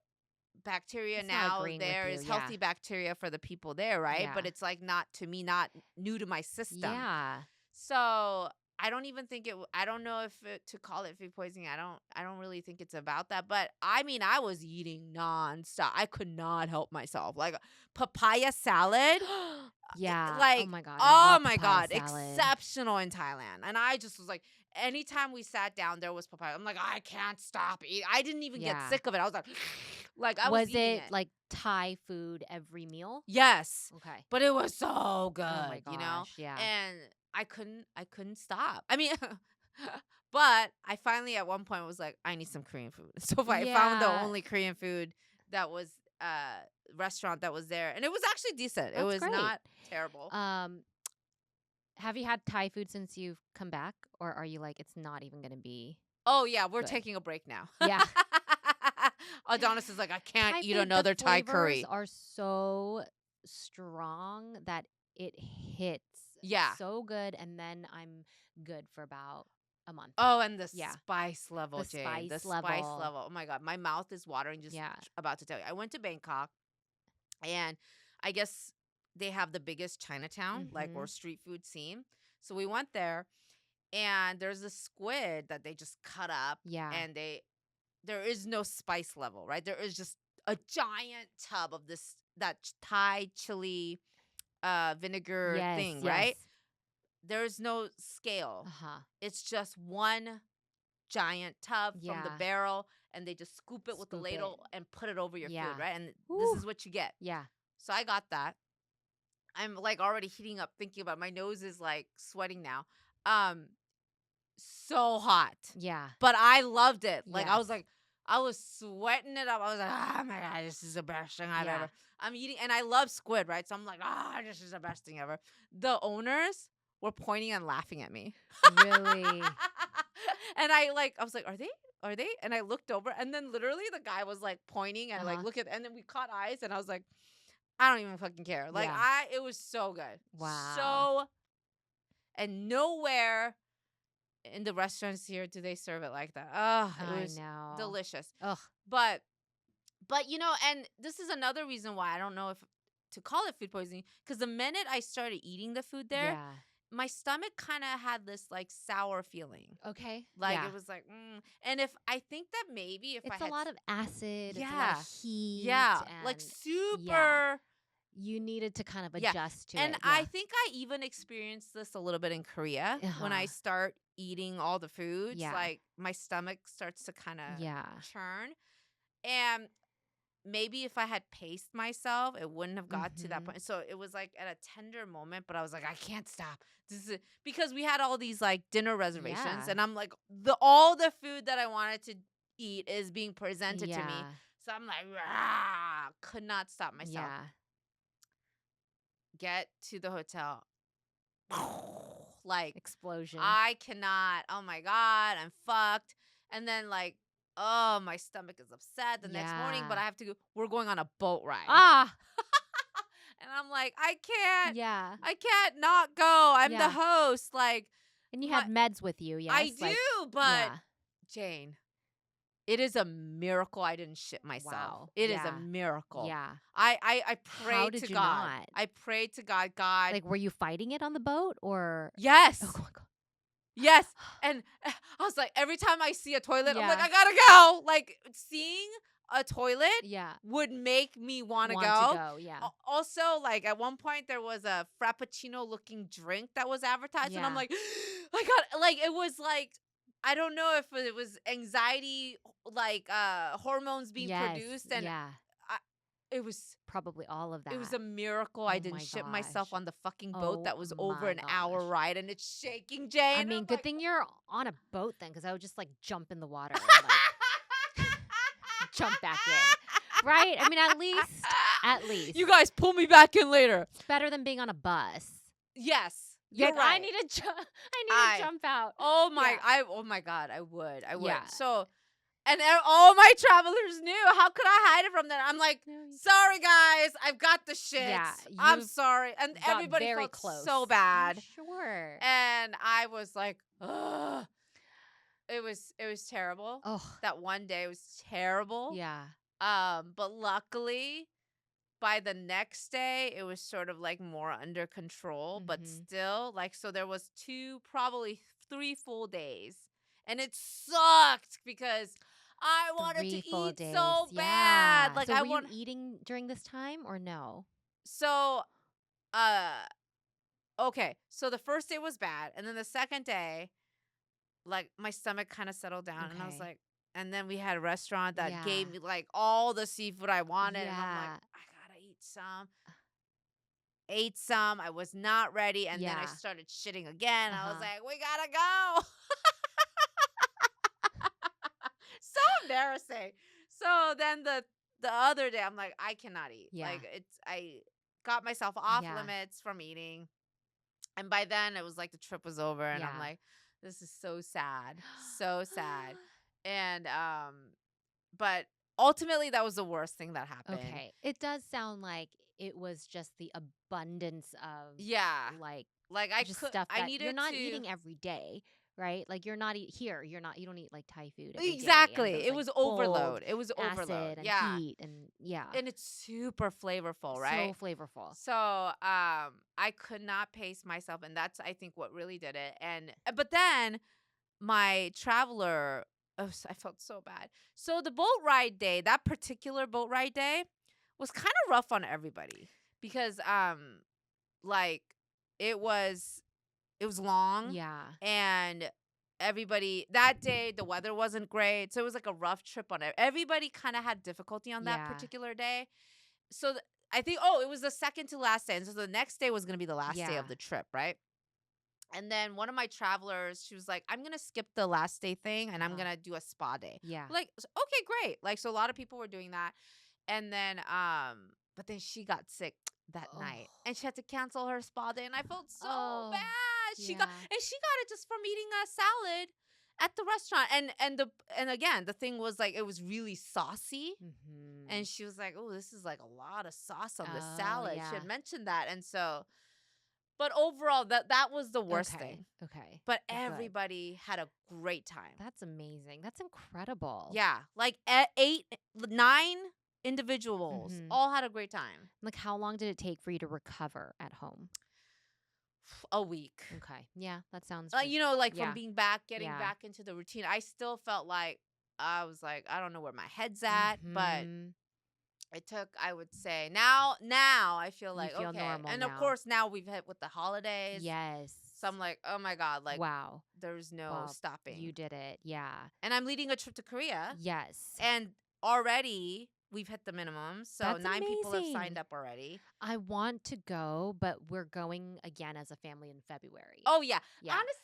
Speaker 1: bacteria
Speaker 2: It's not
Speaker 1: now
Speaker 2: agreeing with
Speaker 1: there
Speaker 2: you.
Speaker 1: is
Speaker 2: Yeah.
Speaker 1: healthy bacteria for the people there, right?
Speaker 2: Yeah.
Speaker 1: But it's like not to me, not new to my system.
Speaker 2: Yeah.
Speaker 1: So I don't even think I don't know if to call it food poisoning. I don't really think it's about that. But I mean, I was eating nonstop. I could not help myself. Like papaya salad,
Speaker 2: Yeah. Oh
Speaker 1: like,
Speaker 2: my god, I
Speaker 1: oh
Speaker 2: love
Speaker 1: my
Speaker 2: papaya
Speaker 1: God,
Speaker 2: salad.
Speaker 1: exceptional in Thailand. And I just was like, anytime we sat down, there was papaya. I'm like, I can't stop eating. I didn't even get
Speaker 2: Yeah.
Speaker 1: sick of it. I was like, like I was
Speaker 2: Was
Speaker 1: eating
Speaker 2: it
Speaker 1: it.
Speaker 2: like Thai food every meal?
Speaker 1: Yes,
Speaker 2: Okay.
Speaker 1: but it was so
Speaker 2: Oh my
Speaker 1: good.
Speaker 2: gosh, yeah.
Speaker 1: And I couldn't stop. I mean, but I finally at one point was like, I need some Korean food. So I found the
Speaker 2: Yeah,
Speaker 1: only Korean food that was restaurant that was there, and it was actually decent. It
Speaker 2: that's
Speaker 1: was
Speaker 2: great.
Speaker 1: not terrible.
Speaker 2: Um, have you had Thai food since you've come back, or are you like it's not even gonna be
Speaker 1: Oh yeah, we're
Speaker 2: good?
Speaker 1: taking a break now.
Speaker 2: Yeah.
Speaker 1: Adonis is like, I can't
Speaker 2: Thai
Speaker 1: eat
Speaker 2: food, the
Speaker 1: another Thai
Speaker 2: flavors
Speaker 1: curry.
Speaker 2: are so strong that it hits
Speaker 1: Yeah.
Speaker 2: so good, and then I'm good for about a month.
Speaker 1: Oh, and the
Speaker 2: Yeah,
Speaker 1: spice level,
Speaker 2: the
Speaker 1: Jane. The
Speaker 2: spice
Speaker 1: spice
Speaker 2: level.
Speaker 1: level. Oh my God. My mouth is watering just
Speaker 2: Yeah.
Speaker 1: about to tell you. I went to Bangkok, and I guess they have the biggest Chinatown, like, or
Speaker 2: Mm-hmm.
Speaker 1: street food scene. So we went there, and there's a squid that they just cut up,
Speaker 2: Yeah.
Speaker 1: and there is no spice level, right? There is just a giant tub of that Thai chili vinegar
Speaker 2: Yes.
Speaker 1: thing,
Speaker 2: Yes.
Speaker 1: right? There's no scale.
Speaker 2: Uh huh.
Speaker 1: It's just one giant tub from the
Speaker 2: Yeah.
Speaker 1: barrel, and they just scoop it with the
Speaker 2: Scoop it.
Speaker 1: ladle and put it over your food,
Speaker 2: Yeah.
Speaker 1: right? And this
Speaker 2: Woo.
Speaker 1: is what you get.
Speaker 2: Yeah.
Speaker 1: So I got that. I'm like already heating up thinking about it. My nose is like sweating now. Um so hot.
Speaker 2: Yeah.
Speaker 1: But I loved it.
Speaker 2: Yes.
Speaker 1: I was sweating it up. I was like, oh my God, this is the best thing I've
Speaker 2: Yeah.
Speaker 1: ever. I'm eating, and I love squid, right? So I'm like, this is the best thing ever. The owners were pointing and laughing at me.
Speaker 2: Really.
Speaker 1: And I was like, are they? Are they? And I looked over, and then literally the guy was like pointing and like
Speaker 2: Uh-huh.
Speaker 1: and then we caught eyes, and I was like, I don't even fucking care. Like
Speaker 2: Yeah.
Speaker 1: it was so good.
Speaker 2: Wow.
Speaker 1: So, and nowhere in the restaurants here do they serve it like that. Oh, it
Speaker 2: I
Speaker 1: was
Speaker 2: know.
Speaker 1: delicious.
Speaker 2: Ugh.
Speaker 1: But and this is another reason why I don't know if to call it food poisoning, because the minute I started eating the food there,
Speaker 2: Yeah.
Speaker 1: my stomach kind of had this like sour feeling.
Speaker 2: Okay.
Speaker 1: Like
Speaker 2: Yeah.
Speaker 1: it was like, and if I think that maybe if I
Speaker 2: It's a
Speaker 1: had,
Speaker 2: lot of acid. It's a lot of
Speaker 1: yeah,
Speaker 2: heat,
Speaker 1: yeah, like
Speaker 2: and yeah,
Speaker 1: super,
Speaker 2: you needed to kind of
Speaker 1: yeah.
Speaker 2: adjust to
Speaker 1: And
Speaker 2: it.
Speaker 1: I
Speaker 2: Yeah.
Speaker 1: think I even experienced this a little bit in Korea when I
Speaker 2: Uh-huh.
Speaker 1: start eating all the foods.
Speaker 2: Yeah.
Speaker 1: Like my stomach starts to kind of
Speaker 2: Yeah.
Speaker 1: churn, and maybe if I had paced myself, it wouldn't have got to that
Speaker 2: Mhm.
Speaker 1: point. So it was like at a tender moment, but I was like, I can't stop. This is because we had all these like dinner reservations,
Speaker 2: Yeah.
Speaker 1: and I'm like, all the food that I wanted to eat is being presented to me.
Speaker 2: Yeah.
Speaker 1: So I'm like, "Rah," could not stop myself.
Speaker 2: Yeah.
Speaker 1: Get to the hotel. Like,
Speaker 2: Explosion.
Speaker 1: I cannot. Oh my God, I'm fucked. And then like, oh, my stomach is upset the next morning, but
Speaker 2: Yeah.
Speaker 1: I have to go. We're going on a boat ride.
Speaker 2: Ah.
Speaker 1: And I'm like,
Speaker 2: Yeah.
Speaker 1: I can't not go. I'm the
Speaker 2: Yeah.
Speaker 1: host. Like,
Speaker 2: And you
Speaker 1: my,
Speaker 2: had meds with you,
Speaker 1: I
Speaker 2: yes? Like,
Speaker 1: do, but
Speaker 2: yeah.
Speaker 1: Jane, it is a miracle I didn't shit myself.
Speaker 2: Wow.
Speaker 1: It is a
Speaker 2: Yeah.
Speaker 1: miracle.
Speaker 2: Yeah.
Speaker 1: I
Speaker 2: How
Speaker 1: pray to
Speaker 2: did you
Speaker 1: God.
Speaker 2: not?
Speaker 1: I pray to God. God,
Speaker 2: Like, were you fighting it on the boat or oh
Speaker 1: yes.
Speaker 2: my god.
Speaker 1: Yes. And I was like, every time I see a toilet, I'm like,
Speaker 2: Yeah.
Speaker 1: I gotta go. Like, seeing a toilet
Speaker 2: Yeah.
Speaker 1: would make me want to
Speaker 2: Want to
Speaker 1: go.
Speaker 2: go, yeah.
Speaker 1: Also, like, at one point, there was a Frappuccino looking drink that was advertised. And I'm
Speaker 2: Yeah.
Speaker 1: like, I got, like, it was like, I don't know if it was anxiety, like, hormones being
Speaker 2: Yes.
Speaker 1: produced. And
Speaker 2: Yeah.
Speaker 1: I, it was
Speaker 2: Probably all of
Speaker 1: it was
Speaker 2: that.
Speaker 1: a miracle I
Speaker 2: Oh
Speaker 1: didn't
Speaker 2: my
Speaker 1: shit myself
Speaker 2: gosh.
Speaker 1: on the fucking boat
Speaker 2: Oh
Speaker 1: that was over
Speaker 2: my
Speaker 1: an hour
Speaker 2: gosh.
Speaker 1: ride and it's shaking,
Speaker 2: I
Speaker 1: Jane.
Speaker 2: mean,
Speaker 1: I'm
Speaker 2: good
Speaker 1: like,
Speaker 2: thing you're on a boat then, because I would just like jump in the water and like jump back in. Right? I mean, at
Speaker 1: you
Speaker 2: least.
Speaker 1: guys pull me back in later.
Speaker 2: It's better than being on a bus.
Speaker 1: Yes,
Speaker 2: You're
Speaker 1: you're
Speaker 2: like, I
Speaker 1: right.
Speaker 2: need to I need to jump out. Yeah.
Speaker 1: Oh my God, I would.
Speaker 2: Yeah.
Speaker 1: So, and all my travelers knew. How could I hide it from them? I'm like,
Speaker 2: No, you
Speaker 1: sorry guys, I've got the shits.
Speaker 2: Yeah,
Speaker 1: I'm
Speaker 2: you
Speaker 1: sorry. And
Speaker 2: got
Speaker 1: everybody
Speaker 2: very
Speaker 1: felt
Speaker 2: close.
Speaker 1: so
Speaker 2: I'm
Speaker 1: bad.
Speaker 2: sure.
Speaker 1: And I was like, ugh. It was terrible.
Speaker 2: Oh,
Speaker 1: That one day was terrible.
Speaker 2: yeah.
Speaker 1: But luckily by the next day it was sort of like more under control, but
Speaker 2: Mhm.
Speaker 1: still like so there was probably 3 full days. And it sucked because I wanted
Speaker 2: 3
Speaker 1: to
Speaker 2: full
Speaker 1: eat
Speaker 2: days.
Speaker 1: so bad.
Speaker 2: Yeah.
Speaker 1: Like
Speaker 2: So
Speaker 1: I
Speaker 2: were you
Speaker 1: want
Speaker 2: eating during this time or no?
Speaker 1: so uh okay. So the first day was bad and then the second day like my stomach kind of settled down and I was
Speaker 2: Okay.
Speaker 1: like and then we had a restaurant that
Speaker 2: Yeah.
Speaker 1: gave me like all the seafood I wanted and I'm like
Speaker 2: Yeah.
Speaker 1: I gotta eat some. Ate some. I was not ready and then I
Speaker 2: Yeah.
Speaker 1: started shitting again. I was
Speaker 2: Uh-huh.
Speaker 1: like, "We gotta go." So embarrassing. So then the other day I'm like, I cannot eat.
Speaker 2: Yeah.
Speaker 1: Like I got myself off
Speaker 2: Yeah.
Speaker 1: limits from eating. And by then it was like the trip was over and I'm
Speaker 2: Yeah.
Speaker 1: like, this is so sad. So sad. And but ultimately that was the worst thing that happened.
Speaker 2: Okay. It does sound like it was just the abundance of
Speaker 1: Yeah.
Speaker 2: like
Speaker 1: Like
Speaker 2: just stuff
Speaker 1: I
Speaker 2: that you're
Speaker 1: needed
Speaker 2: not
Speaker 1: to
Speaker 2: eating every day, right? Like you're not here, you don't eat like Thai food every day and
Speaker 1: exactly.
Speaker 2: those
Speaker 1: It
Speaker 2: like
Speaker 1: was
Speaker 2: bold
Speaker 1: overload. It was overload.
Speaker 2: acid and
Speaker 1: Yeah.
Speaker 2: heat and yeah,
Speaker 1: And it's super flavorful,
Speaker 2: so
Speaker 1: right?
Speaker 2: flavorful.
Speaker 1: So, I could not pace myself and that's I think what really did it. And but then my traveler I felt so bad. So the boat ride day, that particular boat ride day was kind of rough on everybody because like it was it was long
Speaker 2: Yeah.
Speaker 1: and everybody that day the weather wasn't great. So it was like a rough trip on it. Everybody kind of had difficulty on that
Speaker 2: Yeah.
Speaker 1: particular day. So I think it was the second to last day. And so the next day was going to be the last day
Speaker 2: Yeah.
Speaker 1: of the trip, right? And then one of my travelers, she was like, I'm going to skip the last day thing and I'm
Speaker 2: Uh-huh.
Speaker 1: going to do a spa day.
Speaker 2: Yeah.
Speaker 1: Like, okay, great. Like, so a lot of people were doing that. And then, but then she got sick that night
Speaker 2: Oh.
Speaker 1: and she had to cancel her spa day. And I felt so
Speaker 2: Oh.
Speaker 1: bad. She got
Speaker 2: Yeah.
Speaker 1: it just from eating a salad at the restaurant. And again, the thing was like, it was really saucy.
Speaker 2: Mhm.
Speaker 1: And she was like, oh, this is like a lot of sauce on this
Speaker 2: Oh,
Speaker 1: salad. She
Speaker 2: yeah.
Speaker 1: had mentioned that. And so, but overall, that was the worst thing.
Speaker 2: Okay.
Speaker 1: But
Speaker 2: Well, good.
Speaker 1: everybody had a great time.
Speaker 2: That's amazing. That's incredible.
Speaker 1: Yeah. Like 9 individuals
Speaker 2: Mhm.
Speaker 1: all had a great time.
Speaker 2: Like how long did it take for you to recover at home?
Speaker 1: a week.
Speaker 2: Okay. Yeah, that sounds
Speaker 1: You know, like from
Speaker 2: yeah.
Speaker 1: being back, getting
Speaker 2: Yeah.
Speaker 1: back into the routine, I still felt like I was like, I don't know where my head's at, but
Speaker 2: Mhm.
Speaker 1: it took, I would say, now I feel
Speaker 2: You
Speaker 1: like,
Speaker 2: feel
Speaker 1: okay.
Speaker 2: normal
Speaker 1: And of
Speaker 2: now.
Speaker 1: course, now we've hit with the holidays.
Speaker 2: Yes.
Speaker 1: So I'm like, oh my God, like
Speaker 2: Wow.
Speaker 1: there's no
Speaker 2: Well, you
Speaker 1: stopping.
Speaker 2: did it. Yeah.
Speaker 1: And I'm leading a trip to Korea.
Speaker 2: Yes.
Speaker 1: And already we've hit the minimum. So
Speaker 2: That's
Speaker 1: 9 people have signed
Speaker 2: amazing.
Speaker 1: up already.
Speaker 2: I want to go, but we're going again as a family in February.
Speaker 1: Oh, yeah.
Speaker 2: Yeah.
Speaker 1: Honestly,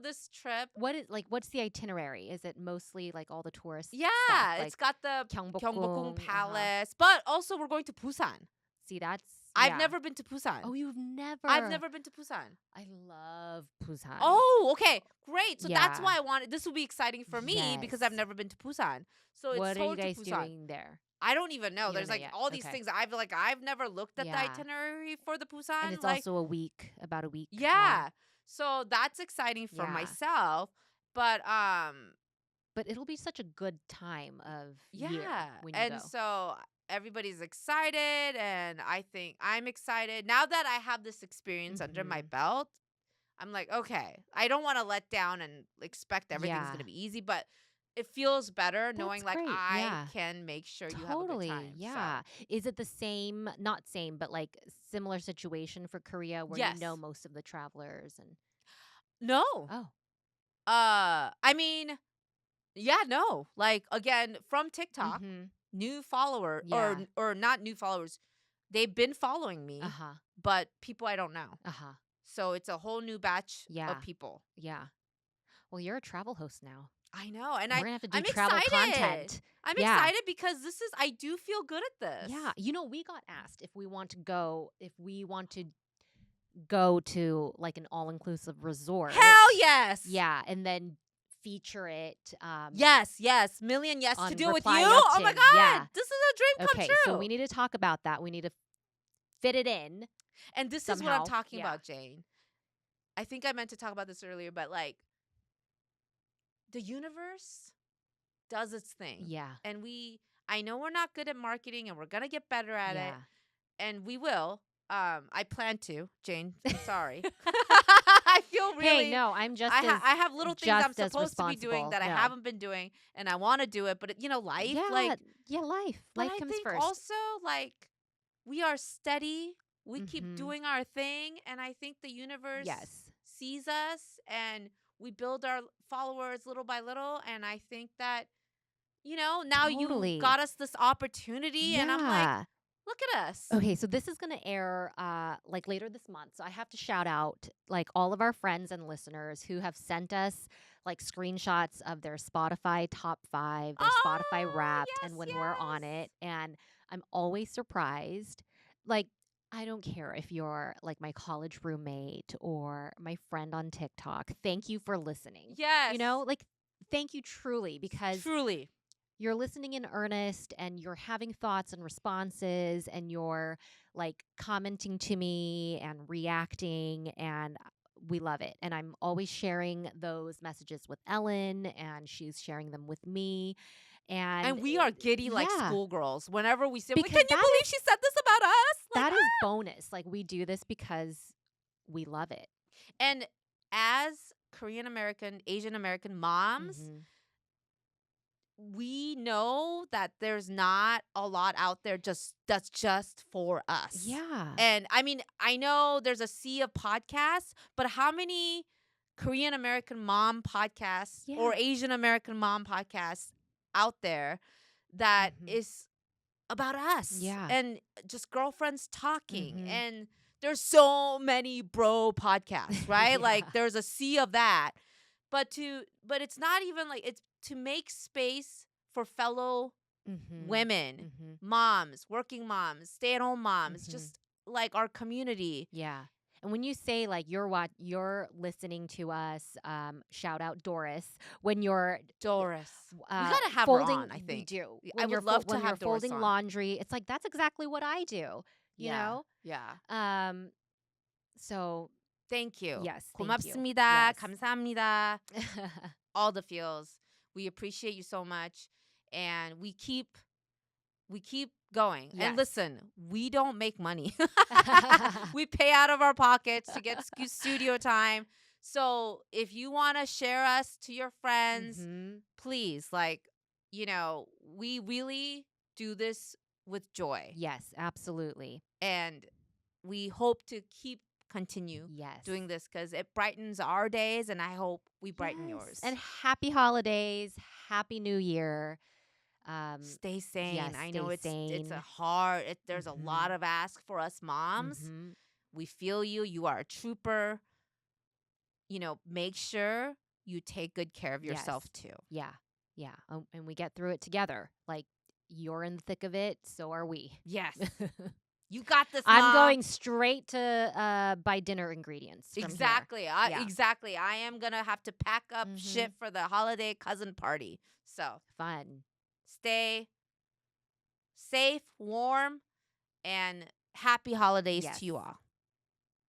Speaker 1: this trip,
Speaker 2: What's the itinerary? Is it mostly like all the tourist stuff,
Speaker 1: yeah,
Speaker 2: like
Speaker 1: it's got the Gyeongbokgung
Speaker 2: Gyeongbokgung?
Speaker 1: Palace, but also we're going to Busan.
Speaker 2: See, that's
Speaker 1: I've
Speaker 2: yeah.
Speaker 1: never been to Busan.
Speaker 2: Oh, you've
Speaker 1: I've
Speaker 2: never.
Speaker 1: never been to Busan.
Speaker 2: I love Busan.
Speaker 1: Oh, okay. Great. So that's
Speaker 2: Yeah.
Speaker 1: why I wanted this will be exciting for me because I've
Speaker 2: Yes.
Speaker 1: never been to Busan. So it's
Speaker 2: What are you
Speaker 1: toward to
Speaker 2: guys
Speaker 1: Busan.
Speaker 2: doing there?
Speaker 1: I don't even know.
Speaker 2: You don't
Speaker 1: There's
Speaker 2: know
Speaker 1: like
Speaker 2: yet.
Speaker 1: all these
Speaker 2: Okay.
Speaker 1: things I've never looked at the
Speaker 2: Yeah.
Speaker 1: itinerary for the
Speaker 2: And
Speaker 1: Busan.
Speaker 2: it's
Speaker 1: Like,
Speaker 2: also about a week long.
Speaker 1: yeah. So that's exciting for
Speaker 2: Yeah.
Speaker 1: myself. But
Speaker 2: But it'll be such a good time of year
Speaker 1: yeah.
Speaker 2: when you
Speaker 1: And
Speaker 2: go.
Speaker 1: so everybody's excited and I think I'm excited. Now that I have this experience under my
Speaker 2: Mhm.
Speaker 1: belt, I'm like, okay, I don't want to let down and expect everything's
Speaker 2: Yeah.
Speaker 1: going to be easy, but it feels better knowing
Speaker 2: That's
Speaker 1: like
Speaker 2: great.
Speaker 1: I
Speaker 2: Yeah.
Speaker 1: can make sure you have a good
Speaker 2: Totally.
Speaker 1: time. So,
Speaker 2: Yeah. Is it the same, not same, but like similar situation for Korea where you know
Speaker 1: yes.
Speaker 2: most of the travelers and
Speaker 1: No.
Speaker 2: oh.
Speaker 1: I mean, yeah, no. Like again, from TikTok,
Speaker 2: Mhm.
Speaker 1: new follower
Speaker 2: Yeah.
Speaker 1: or not new followers. They've been following me,
Speaker 2: Uh-huh.
Speaker 1: but people I don't know.
Speaker 2: Uh-huh.
Speaker 1: So it's a whole new batch of
Speaker 2: Yeah.
Speaker 1: people.
Speaker 2: Yeah. Well, you're a travel host now.
Speaker 1: I know, and
Speaker 2: We're gonna have to do
Speaker 1: I'm
Speaker 2: travel
Speaker 1: excited.
Speaker 2: content.
Speaker 1: I'm
Speaker 2: Yeah.
Speaker 1: excited because I do feel good at this.
Speaker 2: Yeah. We got asked if we want to go to like an all-inclusive resort.
Speaker 1: Hell yes.
Speaker 2: Yeah, and then feature it
Speaker 1: Yes. Million yes to
Speaker 2: on
Speaker 1: do it with you.
Speaker 2: Reply
Speaker 1: Oh my
Speaker 2: Yeochin.
Speaker 1: God.
Speaker 2: Yeah.
Speaker 1: This is a dream come
Speaker 2: Okay, so we
Speaker 1: true.
Speaker 2: need to talk about that. We need to fit it in
Speaker 1: And this is what I'm
Speaker 2: somehow.
Speaker 1: talking
Speaker 2: Yeah.
Speaker 1: about, Jane. I think I meant to talk about this earlier, but like the universe does its thing.
Speaker 2: Yeah.
Speaker 1: And I know we're not good at marketing and we're going to get better at it.
Speaker 2: Yeah.
Speaker 1: And we will. I plan to, Jane. I'm sorry. I feel really.
Speaker 2: Hey, no, I'm just
Speaker 1: I have little things I'm
Speaker 2: as
Speaker 1: supposed to be doing
Speaker 2: responsible.
Speaker 1: that I
Speaker 2: No.
Speaker 1: haven't been doing, and I want to do it. But life,
Speaker 2: Yeah,
Speaker 1: like.
Speaker 2: yeah, life.
Speaker 1: But
Speaker 2: Life
Speaker 1: I
Speaker 2: comes
Speaker 1: think
Speaker 2: first.
Speaker 1: also like we are steady. We keep
Speaker 2: Mhm.
Speaker 1: doing our thing, and I think the universe
Speaker 2: Yes.
Speaker 1: sees us, and we build our followers little by little. And I think that now you
Speaker 2: Totally.
Speaker 1: got us this opportunity, and I'm like,
Speaker 2: Yeah.
Speaker 1: look at us.
Speaker 2: Okay, so this is going to air like later this month. So I have to shout out like all of our friends and listeners who have sent us like screenshots of their Spotify top 5, their Spotify
Speaker 1: Oh,
Speaker 2: wrapped and
Speaker 1: yes,
Speaker 2: when we're on
Speaker 1: yes.
Speaker 2: it and I'm always surprised. Like I don't care if you're like my college roommate or my friend on TikTok. Thank you for listening.
Speaker 1: Yes.
Speaker 2: Like thank you truly because
Speaker 1: Truly.
Speaker 2: you're listening in earnest and you're having thoughts and responses and you're like commenting to me and reacting and we love it. And I'm always sharing those messages with Ellen and she's sharing them with me. And
Speaker 1: And we are giddy like
Speaker 2: yeah,
Speaker 1: schoolgirls. Whenever we say, like,
Speaker 2: because
Speaker 1: can you believe she said this about us? Like,
Speaker 2: that is bonus. Like we do this because we love it.
Speaker 1: And as Korean American, Asian American moms,
Speaker 2: Mhm.
Speaker 1: we know that there's not a lot out there that's just for us.
Speaker 2: Yeah.
Speaker 1: And I mean, I know there's a sea of podcasts, but how many Korean American mom podcasts or
Speaker 2: Yeah.
Speaker 1: Asian American mom podcasts out there that
Speaker 2: Mhm.
Speaker 1: is about us
Speaker 2: Yeah.
Speaker 1: and just girlfriends talking?
Speaker 2: Mhm.
Speaker 1: And there's so many bro podcasts, right?
Speaker 2: Yeah.
Speaker 1: Like there's a sea of that. But it's not even like it's to make space for fellow
Speaker 2: Mhm.
Speaker 1: women,
Speaker 2: Mhm.
Speaker 1: moms, working moms, stay-at-home moms,
Speaker 2: Mhm.
Speaker 1: just like our community.
Speaker 2: Yeah. And when you say like you're listening to us, shout out Doris when you're
Speaker 1: Doris. We gotta have her
Speaker 2: folding.
Speaker 1: on, I
Speaker 2: We
Speaker 1: think.
Speaker 2: do
Speaker 1: I
Speaker 2: when
Speaker 1: would love to
Speaker 2: when you're
Speaker 1: have Doris
Speaker 2: folding
Speaker 1: on.
Speaker 2: laundry. It's like that's exactly what I do. You
Speaker 1: Yeah.
Speaker 2: know.
Speaker 1: Yeah.
Speaker 2: So
Speaker 1: Thank you.
Speaker 2: yes, thank you.
Speaker 1: 고맙습니다.
Speaker 2: Yes.
Speaker 1: 감사합니다. All the feels. We appreciate you so much. And we keep we keep going. And
Speaker 2: Yes.
Speaker 1: listen, we don't make money. We pay out of our pockets to get studio time. So if you want to share us to your friends,
Speaker 2: Mhm.
Speaker 1: please, like, we really do this with joy.
Speaker 2: Yes, absolutely.
Speaker 1: And we hope to continue
Speaker 2: Yes.
Speaker 1: doing this because it brightens our days, and I hope we brighten
Speaker 2: Yes.
Speaker 1: yours.
Speaker 2: And happy holidays, happy new year.
Speaker 1: Stay sane.
Speaker 2: Yes,
Speaker 1: I know
Speaker 2: stay
Speaker 1: it's a
Speaker 2: sane.
Speaker 1: hard. There's a lot
Speaker 2: Mhm.
Speaker 1: of ask for us moms.
Speaker 2: Mhm.
Speaker 1: We feel you. You are a trooper. Make sure you take good care of
Speaker 2: Yes.
Speaker 1: yourself too.
Speaker 2: Yeah. Yeah. And we get through it together. Like you're in the thick of it, so are we.
Speaker 1: Yes. You got this,
Speaker 2: I'm
Speaker 1: mom.
Speaker 2: going straight to buy dinner ingredients from here.
Speaker 1: Exactly.
Speaker 2: Yeah.
Speaker 1: Exactly. I am gonna have to pack up shit
Speaker 2: Mhm.
Speaker 1: for the holiday cousin party. So
Speaker 2: Fun.
Speaker 1: stay safe, warm, and happy holidays
Speaker 2: Yes.
Speaker 1: to you all.